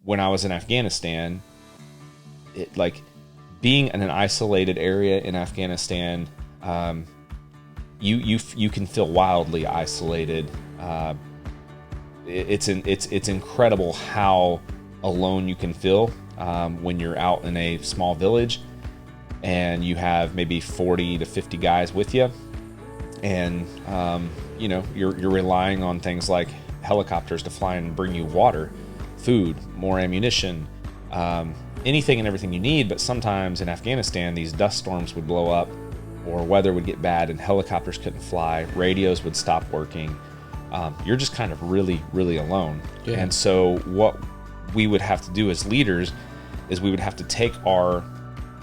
when I was in Afghanistan, it like being in an isolated area in Afghanistan, you can feel wildly isolated. It's incredible how alone you can feel when you're out in a small village and you have maybe 40 to 50 guys with you, and you're relying on things like helicopters to fly and bring you water, food, more ammunition, anything and everything you need. But sometimes in Afghanistan, these dust storms would blow up or weather would get bad and helicopters couldn't fly, radios would stop working. You're just kind of really, really alone. Yeah. And so what we would have to do as leaders is we would have to take our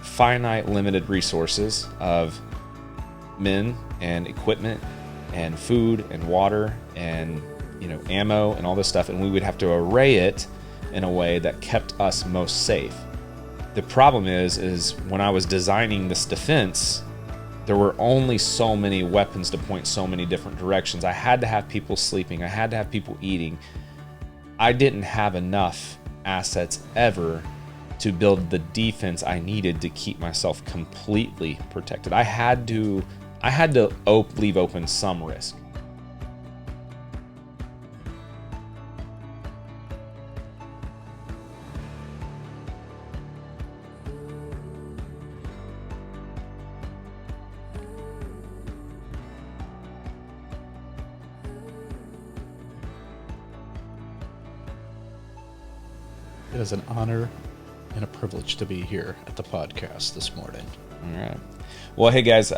finite, limited resources of men and equipment and food and water and ammo and all this stuff, and we would have to array it in a way that kept us most safe. The problem is when I was designing this defense, there were only so many weapons to point so many different directions. I had to have people sleeping. I had to have people eating. I didn't have enough assets ever to build the defense I needed to keep myself completely protected. I had to leave open some risk. It is an honor and a privilege to be here at the podcast this morning. All right. Well, hey guys,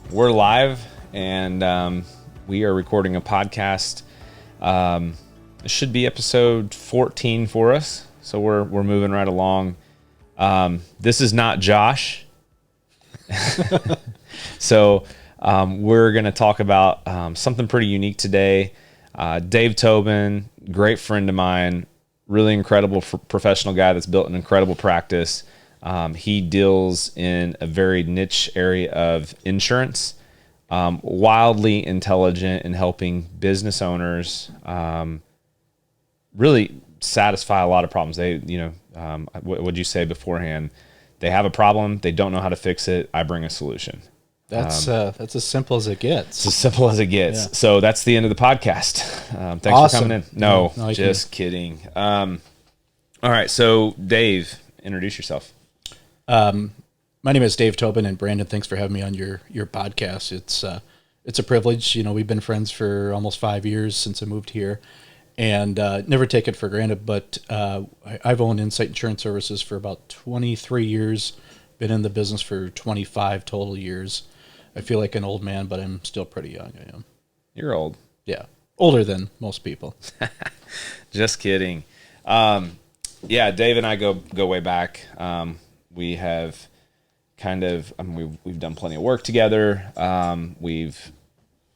we're live and we are recording a podcast. It should be episode 14 for us, so we're moving right along. This is not Josh, so we're going to talk about something pretty unique today. Dave Tobin, great friend of mine. Really incredible professional guy that's built an incredible practice. He deals in a very niche area of insurance, wildly intelligent in helping business owners really satisfy a lot of problems. They, what would you say beforehand? They have a problem. They don't know how to fix it. I bring a solution. That's as simple as it gets. It's as simple as it gets. Yeah. So that's the end of the podcast. Thanks awesome. for coming in. No, just kidding. All right. So Dave, introduce yourself. My name is Dave Tobin, and Brandon, thanks for having me on your podcast. It's a privilege. We've been friends for almost 5 years since I moved here, and never take it for granted. But I've owned Insight Insurance Services for about 23 years. Been in the business for 25 total years. I feel like an old man, but I'm still pretty young. I am. You're old. Yeah. Older than most people. Just kidding. Yeah, Dave and I go way back. We have we've done plenty of work together. We've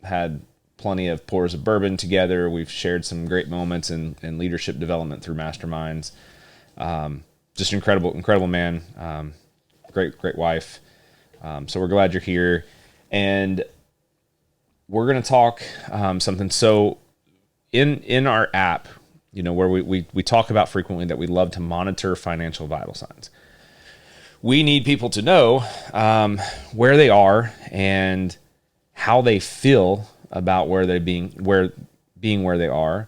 had plenty of pours of bourbon together. We've shared some great moments in leadership development through masterminds. Just incredible man. Great wife. So we're glad you're here. And we're going to talk something. So in our app, where we talk about frequently that we love to monitor financial vital signs. We need people to know where they are and how they feel about where they are,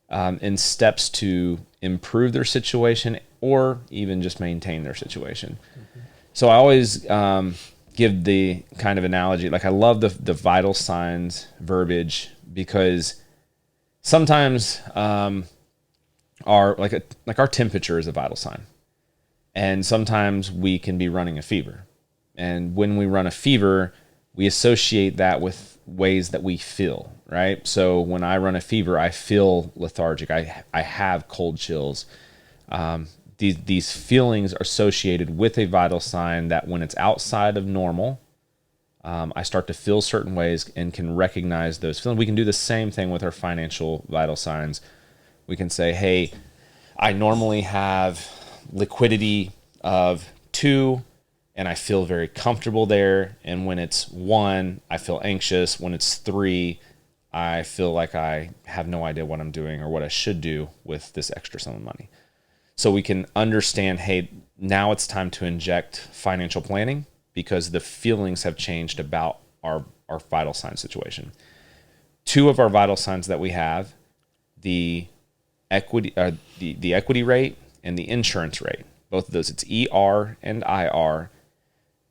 and steps to improve their situation or even just maintain their situation. Mm-hmm. So I always give the kind of analogy, like I love the vital signs verbiage, because sometimes our temperature is a vital sign, and sometimes we can be running a fever, and when we run a fever, we associate that with ways that we feel, right? So when I run a fever, I feel lethargic. I have cold chills. These feelings are associated with a vital sign that when it's outside of normal, I start to feel certain ways and can recognize those feelings. We can do the same thing with our financial vital signs. We can say, hey, I normally have liquidity of 2, and I feel very comfortable there. And when it's 1, I feel anxious. When it's 3, I feel like I have no idea what I'm doing or what I should do with this extra sum of money. so we can understand, hey, now it's time to inject financial planning because the feelings have changed about our vital sign situation. Two of our vital signs that we have, the equity the equity rate and the insurance rate, both of those, it's ER and IR.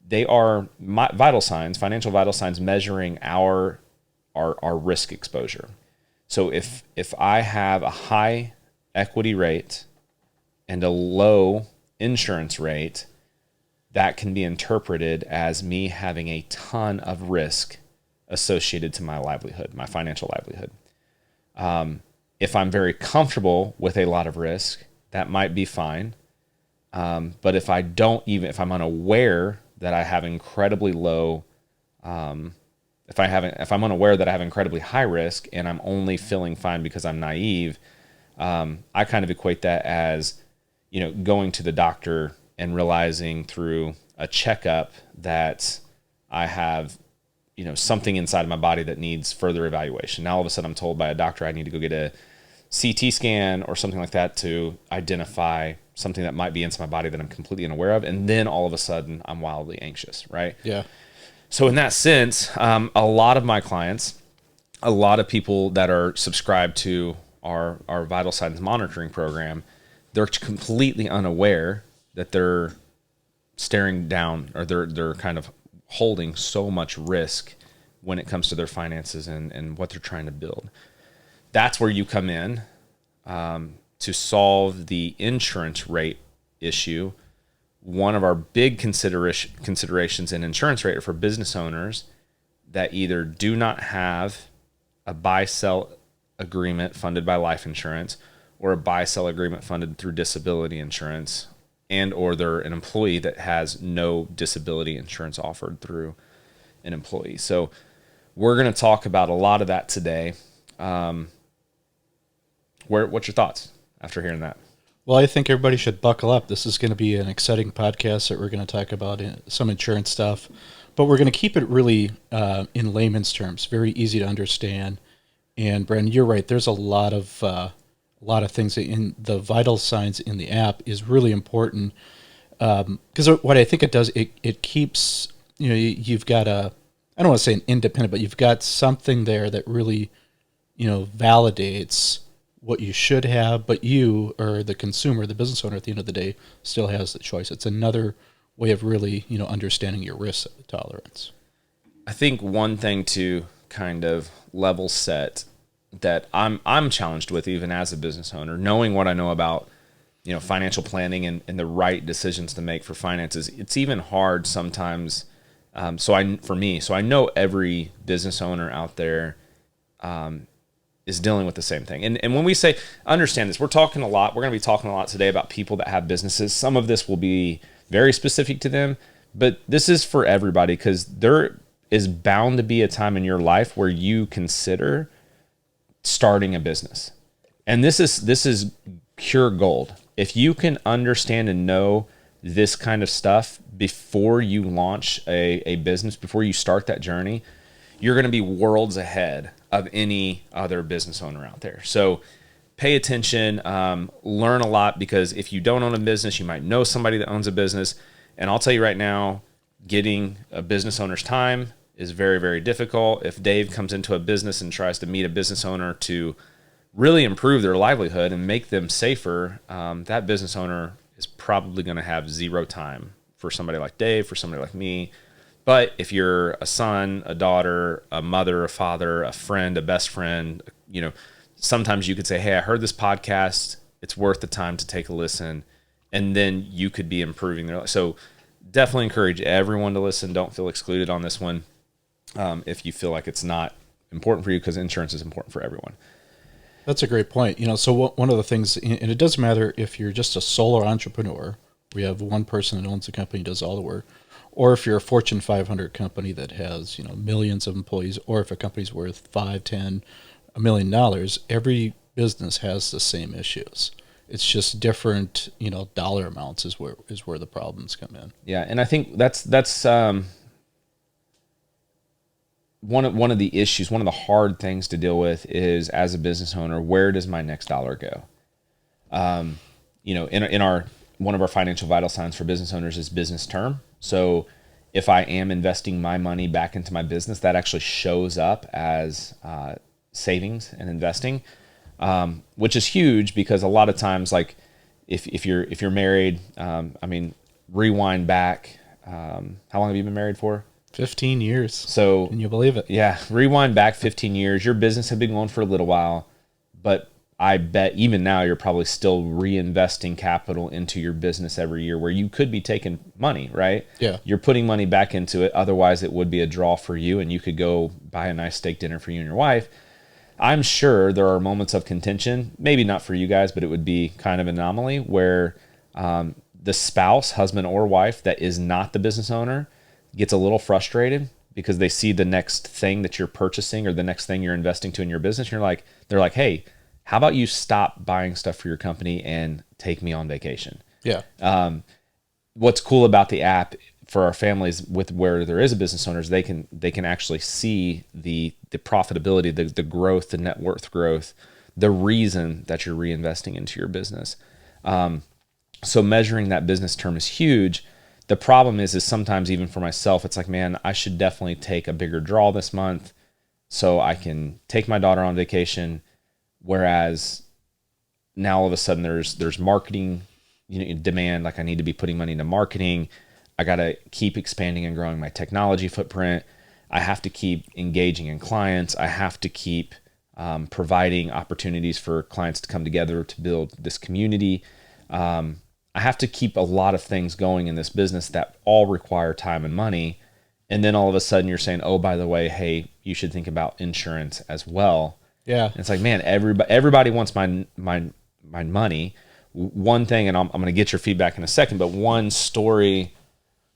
They are vital signs, financial vital signs, measuring our risk exposure. So if I have a high equity rate and a low insurance rate, that can be interpreted as me having a ton of risk associated to my livelihood, my financial livelihood. If I'm very comfortable with a lot of risk, that might be fine. But if I'm unaware that I have incredibly low, if I'm unaware that I have incredibly high risk and I'm only feeling fine because I'm naive, I kind of equate that as, going to the doctor and realizing through a checkup that I have, something inside of my body that needs further evaluation. Now all of a sudden I'm told by a doctor I need to go get a CT scan or something like that to identify something that might be inside my body that I'm completely unaware of. And then all of a sudden I'm wildly anxious, right? Yeah. So in that sense, a lot of my clients, a lot of people that are subscribed to our vital signs monitoring program, they're completely unaware that they're staring down, or they're kind of holding so much risk when it comes to their finances and what they're trying to build. That's where you come in to solve the insurance rate issue. One of our big considerations in insurance rate are for business owners that either do not have a buy-sell agreement funded by life insurance or a buy-sell agreement funded through disability insurance, and or they're an employee that has no disability insurance offered through an employee. So we're going to talk about a lot of that today. What's your thoughts after hearing that? Well, I think everybody should buckle up. This is going to be an exciting podcast that we're going to talk about some insurance stuff, but we're going to keep it really in layman's terms, very easy to understand. And Brandon, you're right. There's a lot of things in the vital signs in the app is really important because what I think it does, it keeps, you've got I don't want to say an independent, but you've got something there that really, validates what you should have, but you, or the consumer, the business owner at the end of the day, still has the choice. It's another way of really, understanding your risk tolerance. I think one thing to kind of level set that I'm challenged with, even as a business owner, knowing what I know about, financial planning and the right decisions to make for finances, it's even hard sometimes. So I know every business owner out there, is dealing with the same thing. And when we say, understand this, we're going to be talking a lot today about people that have businesses. Some of this will be very specific to them, but this is for everybody, because there is bound to be a time in your life where you consider starting a business. And this is pure gold. If you can understand and know this kind of stuff before you launch a business, before you start that journey, you're going to be worlds ahead of any other business owner out there. So pay attention, learn a lot, because if you don't own a business, you might know somebody that owns a business. And I'll tell you right now, getting a business owner's time is very, very difficult. If Dave comes into a business and tries to meet a business owner to really improve their livelihood and make them safer, that business owner is probably going to have zero time for somebody like Dave, for somebody like me. But if you're a son, a daughter, a mother, a father, a friend, a best friend, sometimes you could say, hey, I heard this podcast. It's worth the time to take a listen. And then you could be improving their life. So definitely encourage everyone to listen. Don't feel excluded on this one if you feel like it's not important for you, because insurance is important for everyone. That's a great point. So one of the things, and it doesn't matter if you're just a solo entrepreneur, we have one person that owns the company, does all the work, or if you're a Fortune 500 company that has, millions of employees, or if a company's worth 5, 10, $1 million, every business has the same issues. It's just different, dollar amounts is where the problems come in. Yeah, and I think that's one of the issues, one of the hard things to deal with is, as a business owner, where does my next dollar go? in our one of our financial vital signs for business owners is business term. So if I am investing my money back into my business, that actually shows up as savings and investing, which is huge because a lot of times, like if you're married, rewind back. How long have you been married for? 15 years. So can you believe it? Yeah, rewind back 15 years. Your business had been going for a little while, but I bet even now you're probably still reinvesting capital into your business every year where you could be taking money, right? Yeah. You're putting money back into it. Otherwise, it would be a draw for you and you could go buy a nice steak dinner for you and your wife. I'm sure there are moments of contention, maybe not for you guys, but it would be kind of an anomaly where the spouse, husband or wife that is not the business owner gets a little frustrated because they see the next thing that you're purchasing or the next thing you're investing to in your business. They're like, hey, how about you stop buying stuff for your company and take me on vacation? Yeah. What's cool about the app for our families with where there is a business owners, they can actually see the profitability, the growth, the net worth growth, the reason that you're reinvesting into your business. So measuring that business term is huge. The problem is sometimes even for myself, it's like, man, I should definitely take a bigger draw this month so I can take my daughter on vacation. Whereas now all of a sudden there's marketing, demand. Like I need to be putting money into marketing. I got to keep expanding and growing my technology footprint. I have to keep engaging in clients. I have to keep providing opportunities for clients to come together to build this community. I have to keep a lot of things going in this business that all require time and money. And then all of a sudden you're saying, oh, by the way, hey, you should think about insurance as well. Yeah. And it's like, man, everybody wants my money. One thing, and I'm going to get your feedback in a second, but one story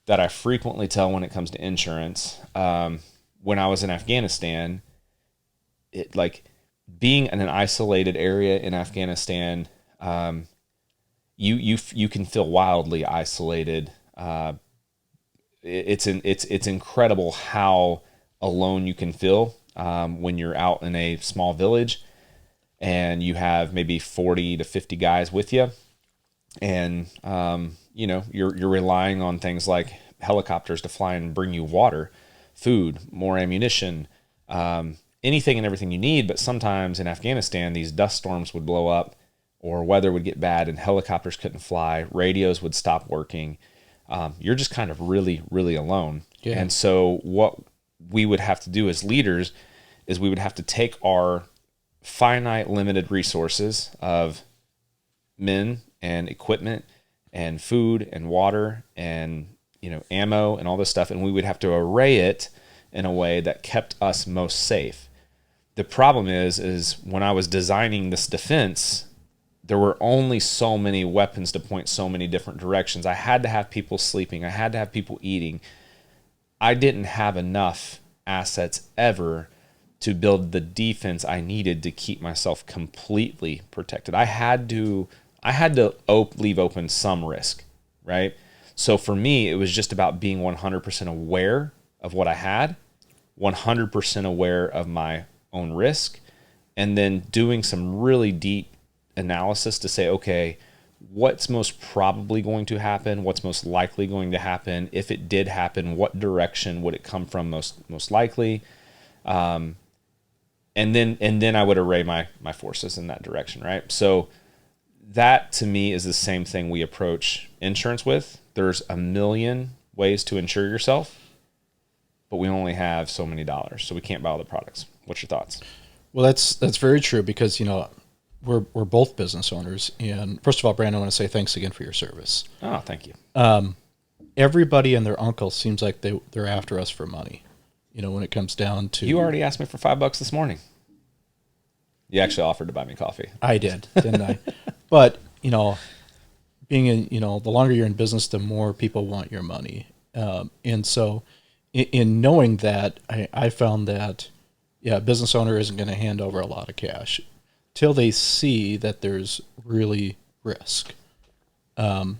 that I frequently tell when it comes to insurance, when I was in Afghanistan, it like being in an isolated area in Afghanistan, you can feel wildly isolated. It's incredible how alone you can feel when you're out in a small village and you have maybe 40 to 50 guys with you, and you're relying on things like helicopters to fly and bring you water, food, more ammunition, anything and everything you need. But sometimes in Afghanistan, these dust storms would blow up or weather would get bad and helicopters couldn't fly, radios would stop working. You're just kind of really, really alone. Yeah. And so what we would have to do as leaders is we would have to take our finite, limited resources of men and equipment and food and water and ammo and all this stuff, and we would have to array it in a way that kept us most safe. The problem is when I was designing this defense, there were only so many weapons to point so many different directions. I had to have people sleeping. I had to have people eating. I didn't have enough assets ever to build the defense I needed to keep myself completely protected. I had to leave open some risk, right? So for me, it was just about being 100% aware of what I had, 100% aware of my own risk, and then doing some really deep analysis to say, okay, what's most probably going to happen? What's most likely going to happen? If it did happen, what direction would it come from most likely? And then I would array my forces in that direction, right? So that to me is the same thing we approach insurance with. There's a million ways to insure yourself, but we only have so many dollars, so we can't buy all the products. What's your thoughts? Well, that's very true because we're both business owners, and first of all, Brandon, I want to say thanks again for your service. Oh, thank you. Everybody and their uncle seems like they're after us for money. When it comes down to, you already asked me for $5 this morning. You actually offered to buy me coffee. I did, didn't I? But being in the longer you're in business, the more people want your money, and so in knowing that, I found that a business owner isn't going to hand over a lot of cash till they see that there's really risk. And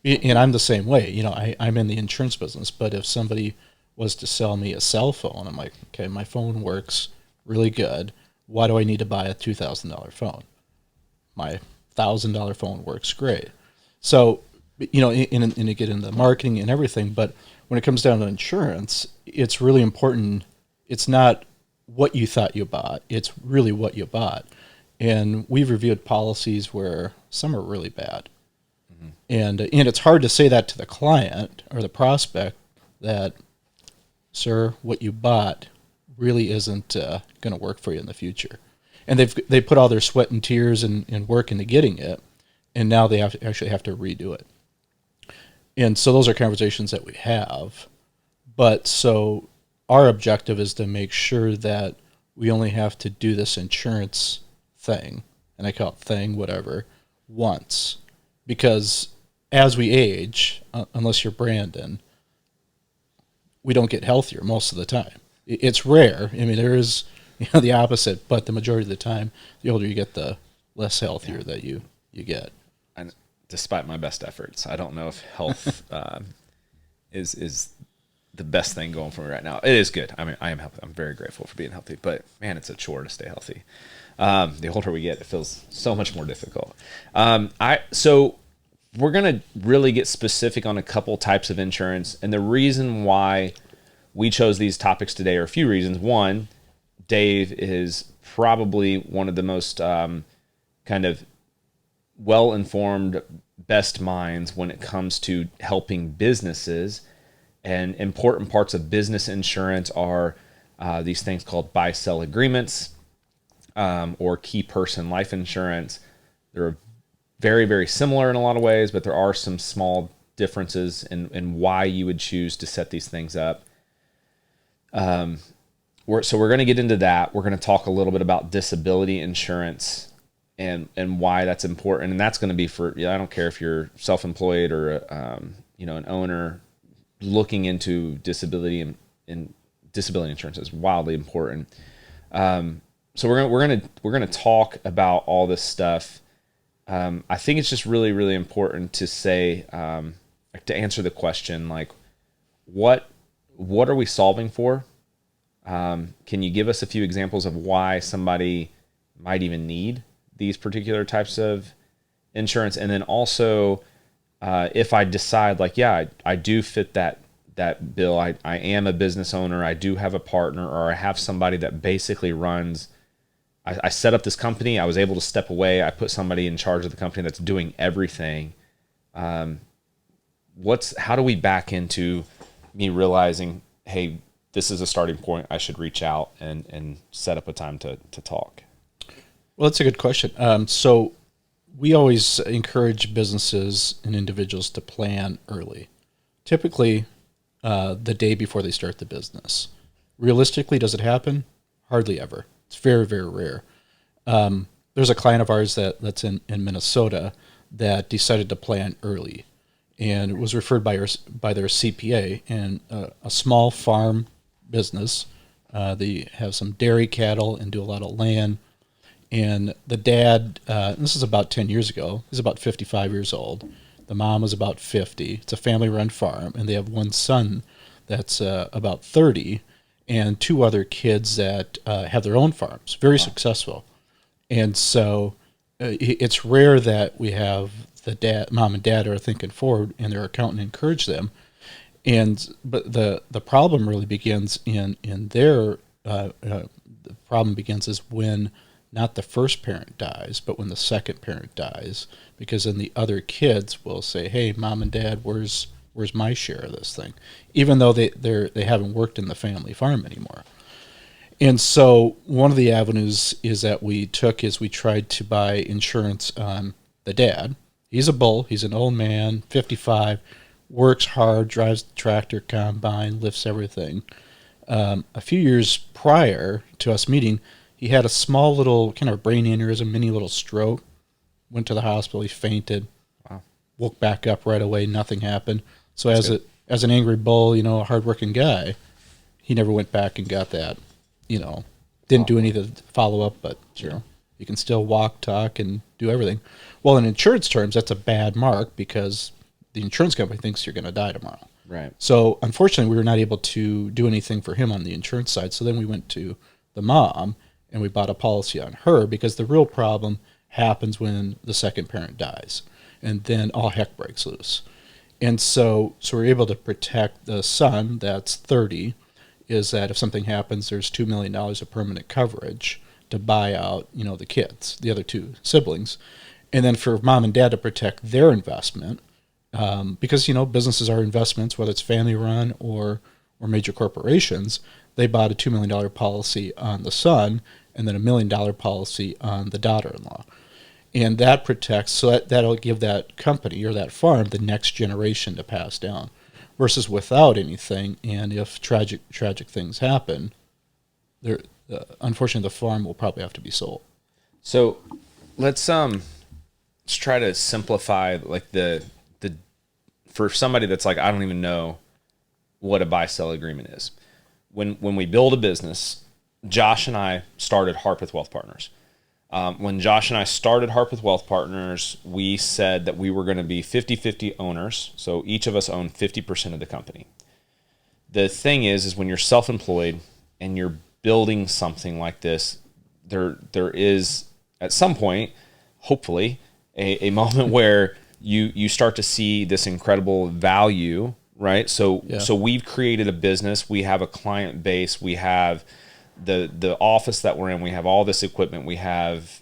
I'm the same way. I'm in the insurance business, but if somebody was to sell me a cell phone, I'm like, okay, my phone works really good. Why do I need to buy a $2,000 phone? My $1,000 phone works great. So, you know, and you get into marketing and everything, but when it comes down to insurance, it's really important. It's not what you thought you bought, it's really what you bought. And we've reviewed policies where some are really bad. And it's hard to say that to the client or the prospect that, sir, what you bought really isn't going to work for you in the future. And they put all their sweat and tears and work into getting it, and now they actually have to redo it. And so those are conversations that we have. But so our objective is to make sure that we only have to do this insurance thing, and I call it thing, whatever, once. Because as we age, unless you're Brandon, we don't get healthier most of the time. It's rare. I mean, there is the opposite, but the majority of the time, the older you get, the less healthier that you get. And despite my best efforts, I don't know if health is the best thing going for me right now. It is good. I mean, I am healthy. I'm very grateful for being healthy, but man, it's a chore to stay healthy. The older we get, it feels so much more difficult. So we're going to really get specific on a couple types of insurance. And the reason why we chose these topics today are a few reasons. One, Dave is probably one of the most kind of well-informed, best minds when it comes to helping businesses. And important parts of business insurance are these things called buy-sell agreements or key person life insurance. They're very, very similar in a lot of ways, but there are some small differences in why you would choose to set these things up. So we're going to get into that. We're going to talk a little bit about disability insurance and why that's important. And that's going to be for, I don't care if you're self-employed or an owner. Looking into disability and disability insurance is wildly important. So we're gonna talk about all this stuff. I think it's just really, really important to say to answer the question, like, what are we solving for? Can you give us a few examples of why somebody might even need these particular types of insurance? And then also, if I decide, like, yeah, I do fit that bill, I am a business owner, I do have a partner, or I have somebody that basically runs, I set up this company, I was able to step away, I put somebody in charge of the company that's doing everything. How do we back into me realizing, hey, this is a starting point, I should reach out and set up a time to talk? Well, that's a good question. So we always encourage businesses and individuals to plan early, typically the day before they start the business. Realistically, does it happen? Hardly ever. It's very, very rare. There's a client of ours that's in Minnesota that decided to plan early, and it was referred by their CPA, and a small farm business. They have some dairy cattle and do a lot of land. And the dad, this is about 10 years ago, he's about 55 years old. The mom was about 50. It's a family-run farm, and they have one son that's about 30 and two other kids that have their own farms, very successful. And so it's rare that we have mom and dad are thinking forward, and their accountant encourage them. But the problem really begins in their the problem begins is when not the first parent dies, but when the second parent dies, because then the other kids will say, "Hey, mom and dad, where's my share of this thing?" Even though they haven't worked in the family farm anymore. And so one of the avenues that we took is we tried to buy insurance on the dad. He's a bull. He's an old man, 55, works hard, drives the tractor, combine, lifts everything. A few years prior to us meeting, he had a small little kind of brain aneurysm, mini little stroke. Went to the hospital. He fainted. Wow. Woke back up right away. Nothing happened. So as an angry bull, a hardworking guy, he never went back and got that. Didn't do any of the follow up, but you can still walk, talk, and do everything. Well, in insurance terms, that's a bad mark because the insurance company thinks you're going to die tomorrow. Right. So unfortunately, we were not able to do anything for him on the insurance side. So then we went to the mom and we bought a policy on her because the real problem happens when the second parent dies, and then all heck breaks loose. And so we're able to protect the son that's 30, is that if something happens, there's $2 million of permanent coverage to buy out, the kids, the other two siblings. And then for mom and dad to protect their investment, because, businesses are investments, whether it's family run or major corporations. They bought a $2 million policy on the son and then a $1 million policy on the daughter-in-law. And that protects, so that'll give that company or that farm the next generation to pass down, versus without anything. And if tragic things happen, unfortunately, the farm will probably have to be sold. So let's try to simplify like the for somebody that's like, I don't even know what a buy-sell agreement is. When we build a business, Josh and I started Harpeth Wealth Partners. When Josh and I started Harpeth Wealth Partners, we said that we were going to be 50-50 owners. So each of us owned 50% of the company. The thing is when you're self-employed and you're building something like this, there is at some point, hopefully, a moment where you start to see this incredible value, right? So we've created a business. We have a client base. We have the office that we're in. We have all this equipment. We have,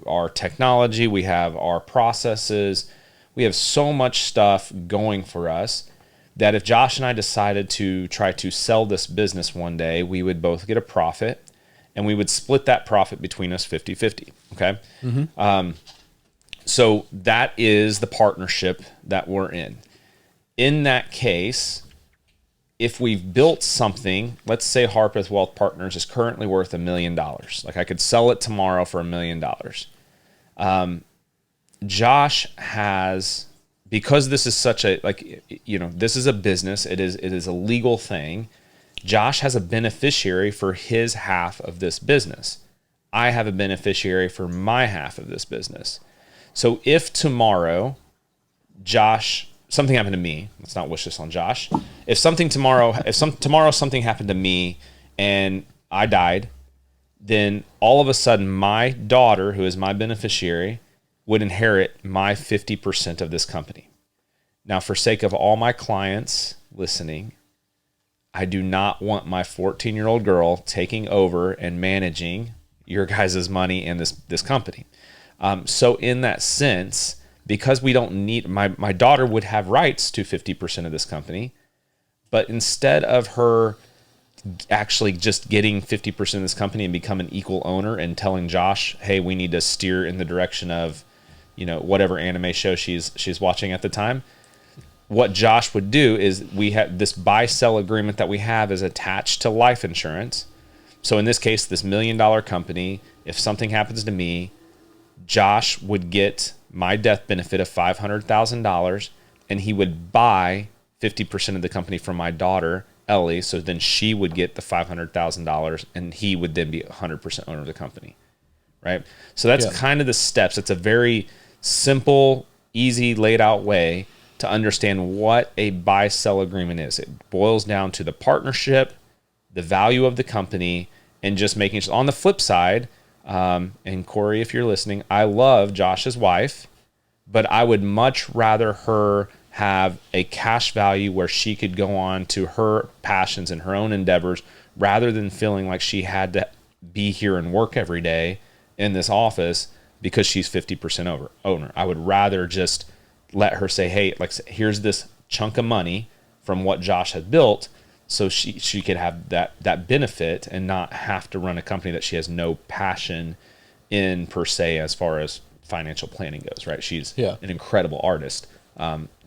our technology. We have our processes. We have so much stuff going for us that if Josh and I decided to try to sell this business one day, we would both get a profit and we would split that profit between us 50-50. Okay. Mm-hmm. So that is the partnership that we're in. In that case, if we've built something, let's say Harpeth Wealth Partners is currently worth $1 million. Like I could sell it tomorrow for $1 million. Josh has, because this is such a, this is a business, it is a legal thing. Josh has a beneficiary for his half of this business. I have a beneficiary for my half of this business. So if tomorrow, something happened to me, let's not wish this on Josh. If tomorrow something happened to me and I died, then all of a sudden my daughter, who is my beneficiary, would inherit my 50% of this company. Now, for sake of all my clients listening, I do not want my 14-year-old girl taking over and managing your guys' money in this company. So in that sense, because we don't need, my daughter would have rights to 50% of this company, but instead of her actually just getting 50% of this company and become an equal owner and telling Josh, hey, we need to steer in the direction of, whatever anime show she's watching at the time, what Josh would do is we have this buy-sell agreement that we have is attached to life insurance. So in this case, this $1 million company, if something happens to me, Josh would get my death benefit of $500,000 and he would buy 50% of the company from my daughter, Ellie. So then she would get the $500,000 and he would then be 100% owner of the company. Right. So that's kind of the steps. It's a very simple, easy, laid out way to understand what a buy-sell agreement is. It boils down to the partnership, the value of the company, and just making sure. On the flip side, and Corey, if you're listening, I love Josh's wife, but I would much rather her have a cash value where she could go on to her passions and her own endeavors rather than feeling like she had to be here and work every day in this office because she's 50% owner. I would rather just let her say, hey, here's this chunk of money from what Josh had built, so she could have that benefit and not have to run a company that she has no passion in per se as far as financial planning goes, right? She's an incredible artist.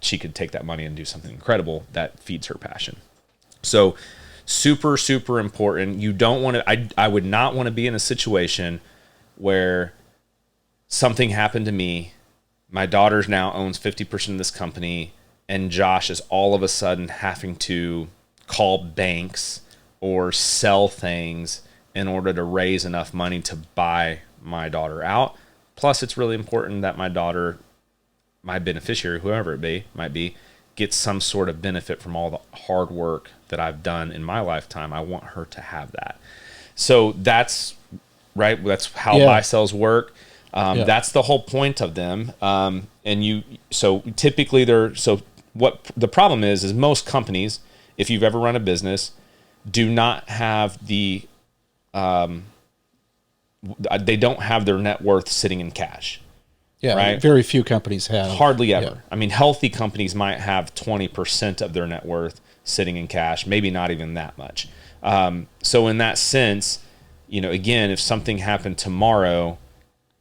She could take that money and do something incredible that feeds her passion. So super, super important. You don't want to, I would not want to be in a situation where something happened to me, my daughter now owns 50% of this company, and Josh is all of a sudden having to call banks or sell things in order to raise enough money to buy my daughter out. Plus, it's really important that my daughter, my beneficiary, whoever it might be, gets some sort of benefit from all the hard work that I've done in my lifetime. I want her to have that. So that's right. That's how buy sells work. Yeah. That's the whole point of them. So typically what the problem is most companies, if you've ever run a business, do not have they don't have their net worth sitting in cash. Yeah, right? Very few companies have. Hardly ever. Yeah. I mean, healthy companies might have 20% of their net worth sitting in cash, maybe not even that much. So in that sense, again, if something happened tomorrow,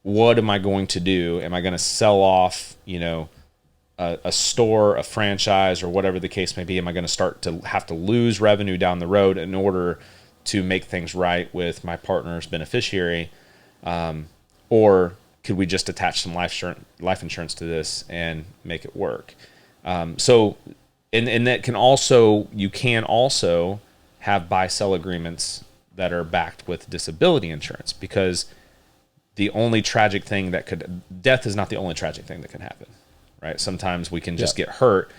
what am I going to do? Am I going to sell off, a store, a franchise, or whatever the case may be? Am I going to start to have to lose revenue down the road in order to make things right with my partner's beneficiary? Or could we just attach some life insurance to this and make it work? And that you can also have buy-sell agreements that are backed with disability insurance, because death is not the only tragic thing that can happen, right? Sometimes we can just get hurt.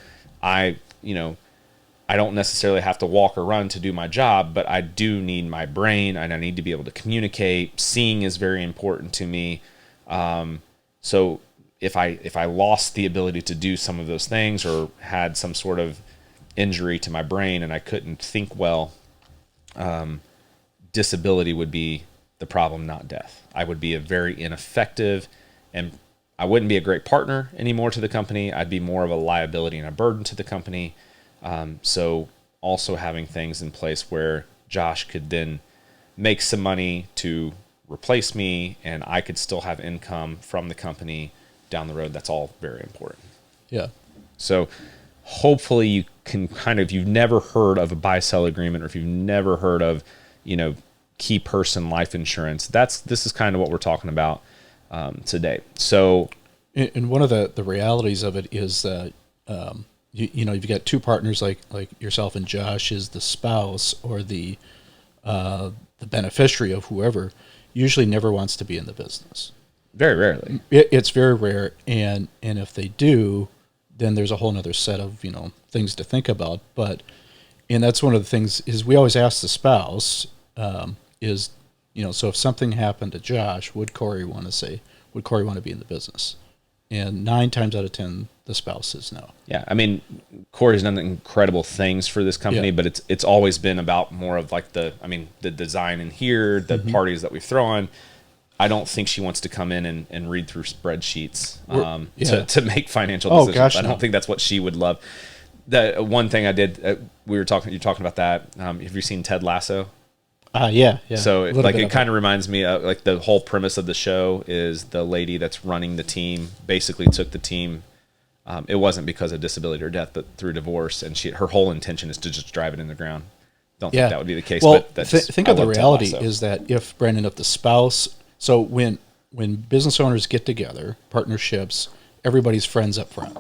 I don't necessarily have to walk or run to do my job, but I do need my brain and I need to be able to communicate. Seeing is very important to me. So if I lost the ability to do some of those things, or had some sort of injury to my brain and I couldn't think well, disability would be the problem, not death. I would be a very ineffective, and I wouldn't be a great partner anymore to the company. I'd be more of a liability and a burden to the company. So also having things in place where Josh could then make some money to replace me and I could still have income from the company down the road. That's all very important. Yeah. So hopefully you can if you've never heard of a buy-sell agreement, or if you've never heard of, key person life insurance, this is kind of what we're talking about today. So, and one of the realities of it is that you've got two partners like yourself and Josh is the spouse or the beneficiary of whoever usually never wants to be in the business. Very rarely. It's very rare, and if they do, then there's a whole other set of things to think about. And that's one of the things is we always ask the spouse so if something happened to Josh, would Corey want to be in the business? And 9 times out of 10, the spouse says no. Yeah, I mean, Corey's done incredible things for this company, but it's always been about more of like the design in here, the parties that we throw on. I don't think she wants to come in and read through spreadsheets to make financial decisions. Gosh, I don't think that's what she would love. The one thing I did, you're talking about that. Have you seen Ted Lasso? Yeah. So it kind of reminds me of like the whole premise of the show is the lady that's running the team basically took the team. It wasn't because of disability or death, but through divorce, and her whole intention is to just drive it in the ground. Don't think that would be the case. Well, but think of the reality is that if the spouse. So when business owners get together, partnerships, everybody's friends up front.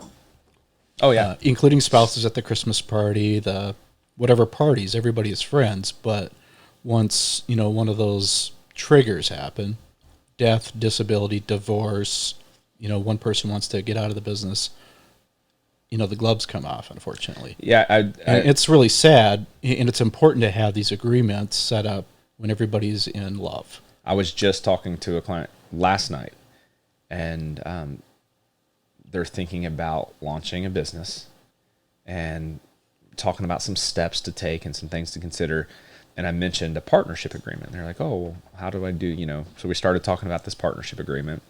Oh yeah, including spouses at the Christmas party, the whatever parties, everybody is friends, but once, one of those triggers happen, death, disability, divorce, one person wants to get out of the business, the gloves come off, unfortunately. Yeah. And it's really sad, and it's important to have these agreements set up when everybody's in love. I was just talking to a client last night, and they're thinking about launching a business and talking about some steps to take and some things to consider. And I mentioned a partnership agreement. They're like, oh, well, how do I do, So we started talking about this partnership agreement.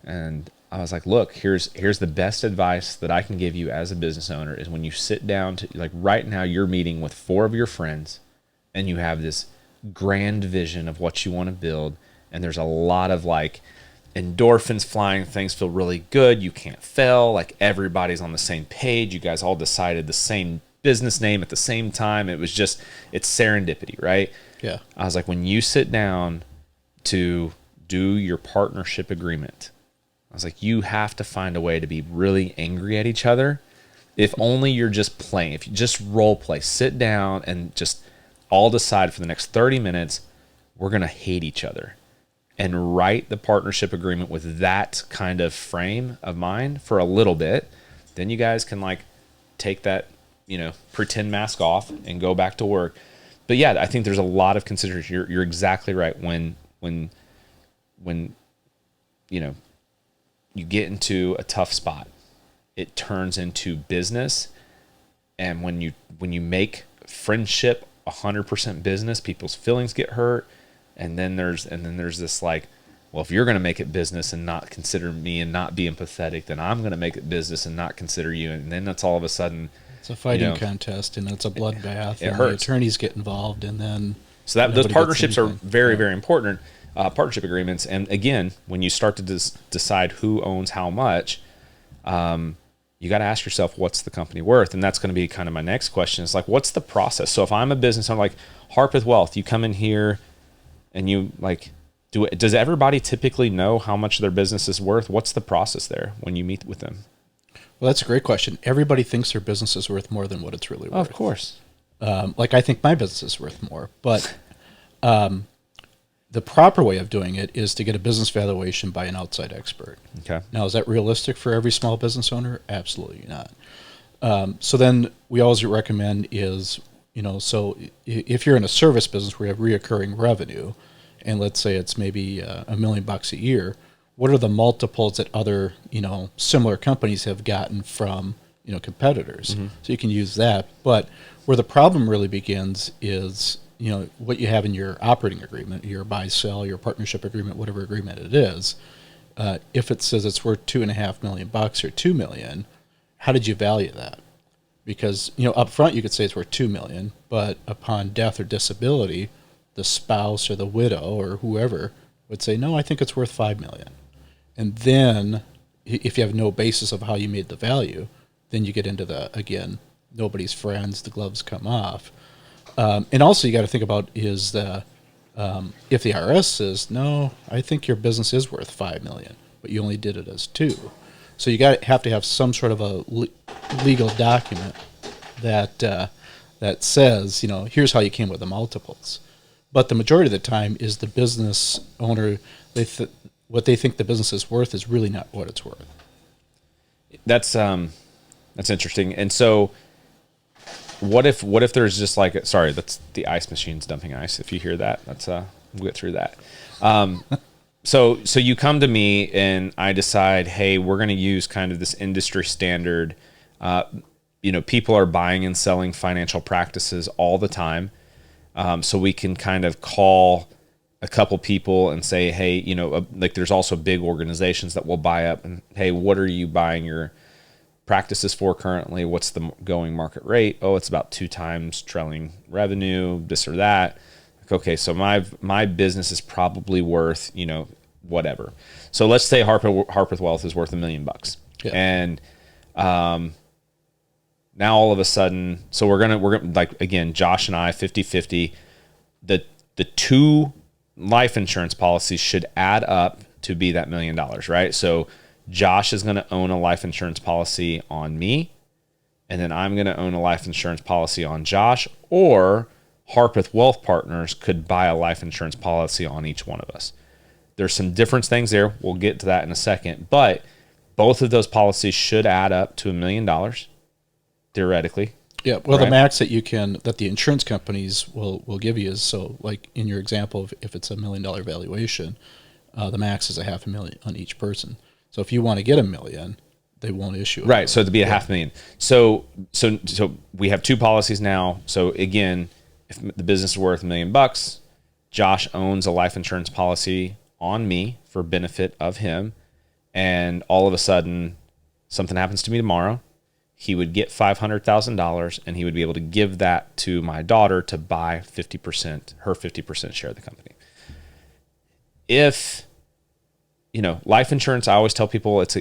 And I was like, look, here's the best advice that I can give you as a business owner is when you sit down to, like right now, you're meeting with 4 of your friends and you have this grand vision of what you want to build. And there's a lot of like endorphins flying. Things feel really good. You can't fail. Like everybody's on the same page. You guys all decided the same business name at the same time. It's serendipity, right? Yeah. I was like, when you sit down to do your partnership agreement, I was like, you have to find a way to be really angry at each other. If only you're just playing, if you just role play, sit down and just all decide for the next 30 minutes, we're going to hate each other, and write the partnership agreement with that kind of frame of mind for a little bit. Then you guys can like take that, pretend mask off and go back to work. But yeah, I think there's a lot of consideration. You're exactly right. When you know, you get into a tough spot, it turns into business. And when you make friendship 100% business, people's feelings get hurt. And then there's this like, well, if you're going to make it business and not consider me and not be empathetic, then I'm going to make it business and not consider you. And then that's all of a sudden, it's a fighting contest, and it's a bloodbath. It and hurts. The attorneys get involved, and then so that those nobody gets partnerships are anything. very, very important. Partnership agreements. And again, when you start to decide who owns how much, you got to ask yourself, what's the company worth? And that's going to be kind of my next question. Is like, what's the process? So if I'm a business, I'm like Harpeth Wealth, you come in here and you like, does everybody typically know how much their business is worth? What's the process there when you meet with them? Well, that's a great question. Everybody thinks their business is worth more than what it's really worth. Of course. Like I think my business is worth more, but the proper way of doing it is to get a business valuation by an outside expert. Okay. Now, is that realistic for every small business owner? Absolutely not. So then we always recommend is, so if you're in a service business where you have reoccurring revenue, and let's say it's maybe $1 million a year, what are the multiples that other, similar companies have gotten from, competitors? Mm-hmm. So you can use that. But where the problem really begins is, what you have in your operating agreement, your buy-sell, your partnership agreement, whatever agreement it is. If it says it's worth $2.5 million or $2 million, how did you value that? Because up front you could say it's worth $2 million, but upon death or disability, the spouse or the widow or whoever would say, no, I think it's worth $5 million. And then, if you have no basis of how you made the value, then you get into again, nobody's friends, the gloves come off. And also you got to think about is if the IRS says, no, I think your business is worth $5 million, but you only did it as $2 million. So you have to have some sort of a legal document that says, here's how you came with the multiples. But the majority of the time is the business owner, what they think the business is worth is really not what it's worth. That's interesting. And so what if there's just like, sorry, that's the ice machine's dumping ice. If you hear that, we'll get through that. So you come to me and I decide, hey, we're going to use kind of this industry standard. People are buying and selling financial practices all the time. So we can kind of call a couple people and say, hey, like there's also big organizations that will buy up and, hey, what are you buying your practices for currently? What's the going market rate? Oh, it's about 2 times trailing revenue, this or that. Like, okay, so my business is probably worth, whatever. So let's say Harpeth Wealth is worth $1 million. Yeah. And now all of a sudden, so we're gonna like, again, Josh and I 50-50, the 2 life insurance policies should add up to be that $1 million, right? So Josh is going to own a life insurance policy on me, and then I'm going to own a life insurance policy on Josh, or Harpeth Wealth Partners could buy a life insurance policy on each one of us. There's some different things there. We'll get to that in a second, but both of those policies should add up to $1 million, theoretically. Yeah, well, right? The max that the insurance companies will give you is, so like in your example, if it's $1 million valuation, the max is $500,000 on each person. So if you want to get $1 million, they won't issue it. Right, so it'd be $500,000. So we have 2 policies now. So again, if the business is worth $1 million, Josh owns a life insurance policy on me for benefit of him, and all of a sudden something happens to me tomorrow. He would get $500,000, and he would be able to give that to my daughter to buy 50%, her 50% share of the company. If life insurance, I always tell people it's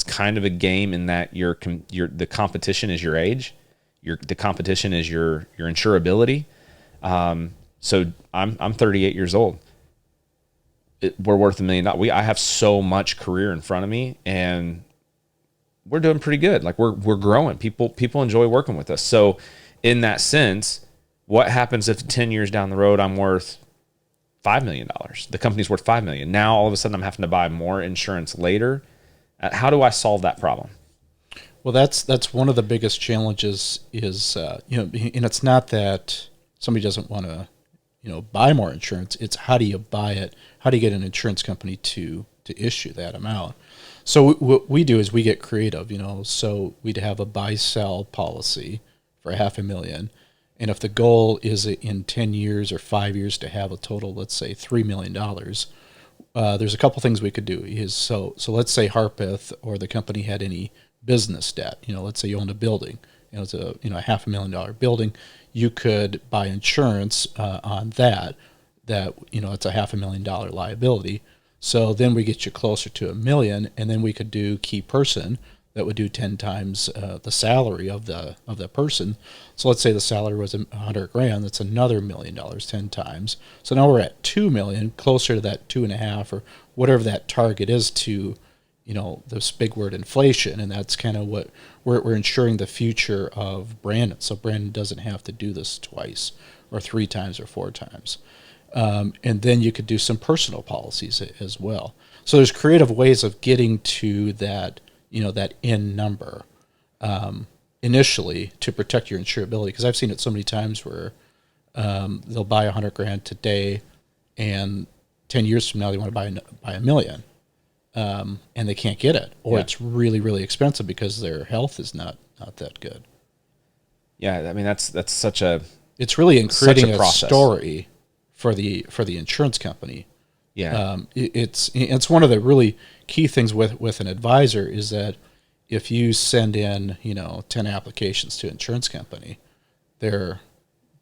kind of a game in that the competition is your age, the competition is your insurability. So I'm 38 years old. We're worth $1 million. I have so much career in front of me, and we're doing pretty good. Like we're growing. People enjoy working with us. So in that sense, what happens if 10 years down the road I'm worth $5 million? The company's worth $5 million. Now all of a sudden I'm having to buy more insurance later. How do I solve that problem? Well, that's one of the biggest challenges is and it's not that somebody doesn't want to buy more insurance. It's how do you buy it? How do you get an insurance company to issue that amount? So what we do is we get creative, so we'd have a buy sell policy for $500,000. And if the goal is in 10 years or 5 years to have a total, let's say $3 million, there's a couple things we could do. So let's say Harpeth or the company had any business debt. Let's say you owned a building. It's a $500,000 building. You could buy insurance on that. It's a $500,000 liability. So then we get you closer to $1 million, and then we could do key person that would do 10 times the salary of the person. So let's say the salary was $100,000. That's another $1 million 10 times. So now we're at $2 million, closer to that 2.5 or whatever that target is to, this big word inflation, and that's kind of what we're ensuring the future of Brandon. So Brandon doesn't have to do this twice or 3 times or 4 times. And then you could do some personal policies as well. So there's creative ways of getting to that, that end number initially to protect your insurability. Because I've seen it so many times where they'll buy $100,000 today, and 10 years from now they want to buy $1 million, and they can't get it, or it's really, really expensive because their health is not that good. Yeah, I mean that's such a. It's really in creating a story for the insurance company. Yeah, it's one of the really key things with an advisor is that if you send in 10 applications to an insurance company, they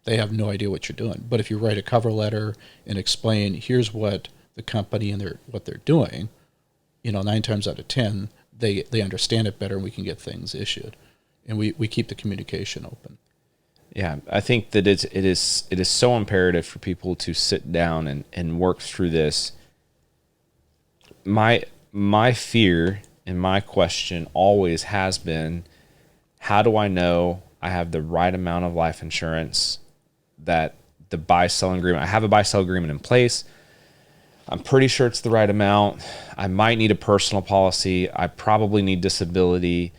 have no idea what you're doing. But if you write a cover letter and explain here's what the company and what they're doing, 9 times out of 10 they understand it better, and we can get things issued, and we keep the communication open. Yeah, I think that it is so imperative for people to sit down and work through this. My fear and my question always has been, how do I know I have the right amount of life insurance, that the buy-sell agreement, I have a buy-sell agreement in place. I'm pretty sure it's the right amount. I might need a personal policy. I probably need disability.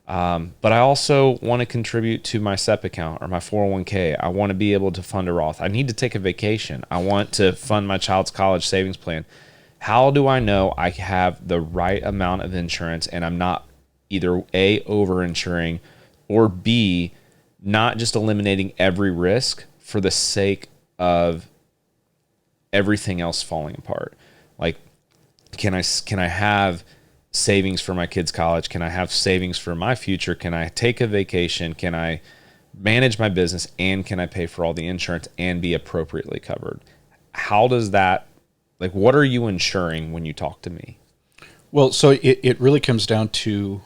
But I also want to contribute to my SEP account or my 401k. I want to be able to fund a Roth. I need to take a vacation. I want to fund my child's college savings plan. How do I know I have the right amount of insurance and I'm not either A, over-insuring, or B, not just eliminating every risk for the sake of everything else falling apart? Like, can I have savings for my kids' college? Can I have savings for my future? Can I take a vacation? Can I manage my business? And can I pay for all the insurance and be appropriately covered? How does that, what are you insuring when you talk to me? Well, so it really comes down to,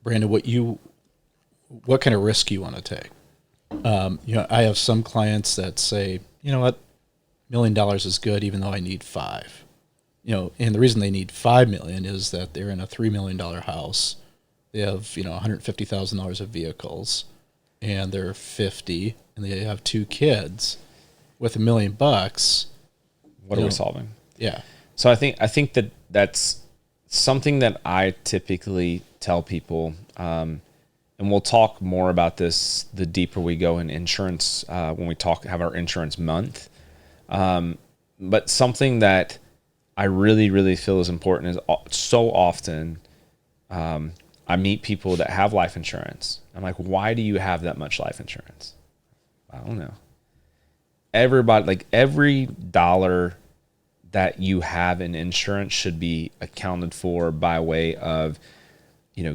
Brandon, what kind of risk you want to take. I have some clients that say, you know what, $1 million is good, even though I need 5. And the reason they need $5 million is that they're in a $3 million house. They have, $150,000 of vehicles, and they're 50, and they have 2 kids. With $1 million, what are we solving? Yeah. So I think that's something that I typically tell people, and we'll talk more about this the deeper we go in insurance when we have our insurance month. But something that I really, really feel is important is so often I meet people that have life insurance. I'm like, why do you have that much life insurance? I don't know. Everybody, every dollar that you have in insurance should be accounted for by way of,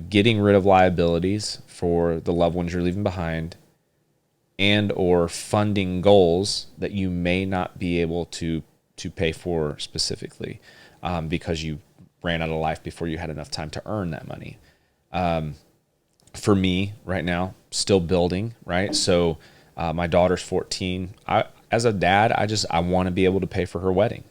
getting rid of liabilities for the loved ones you're leaving behind, and or funding goals that you may not be able to pay for specifically because you ran out of life before you had enough time to earn that money. For me right now, still building, right? So my daughter's 14. As a dad, I want to be able to pay for her wedding.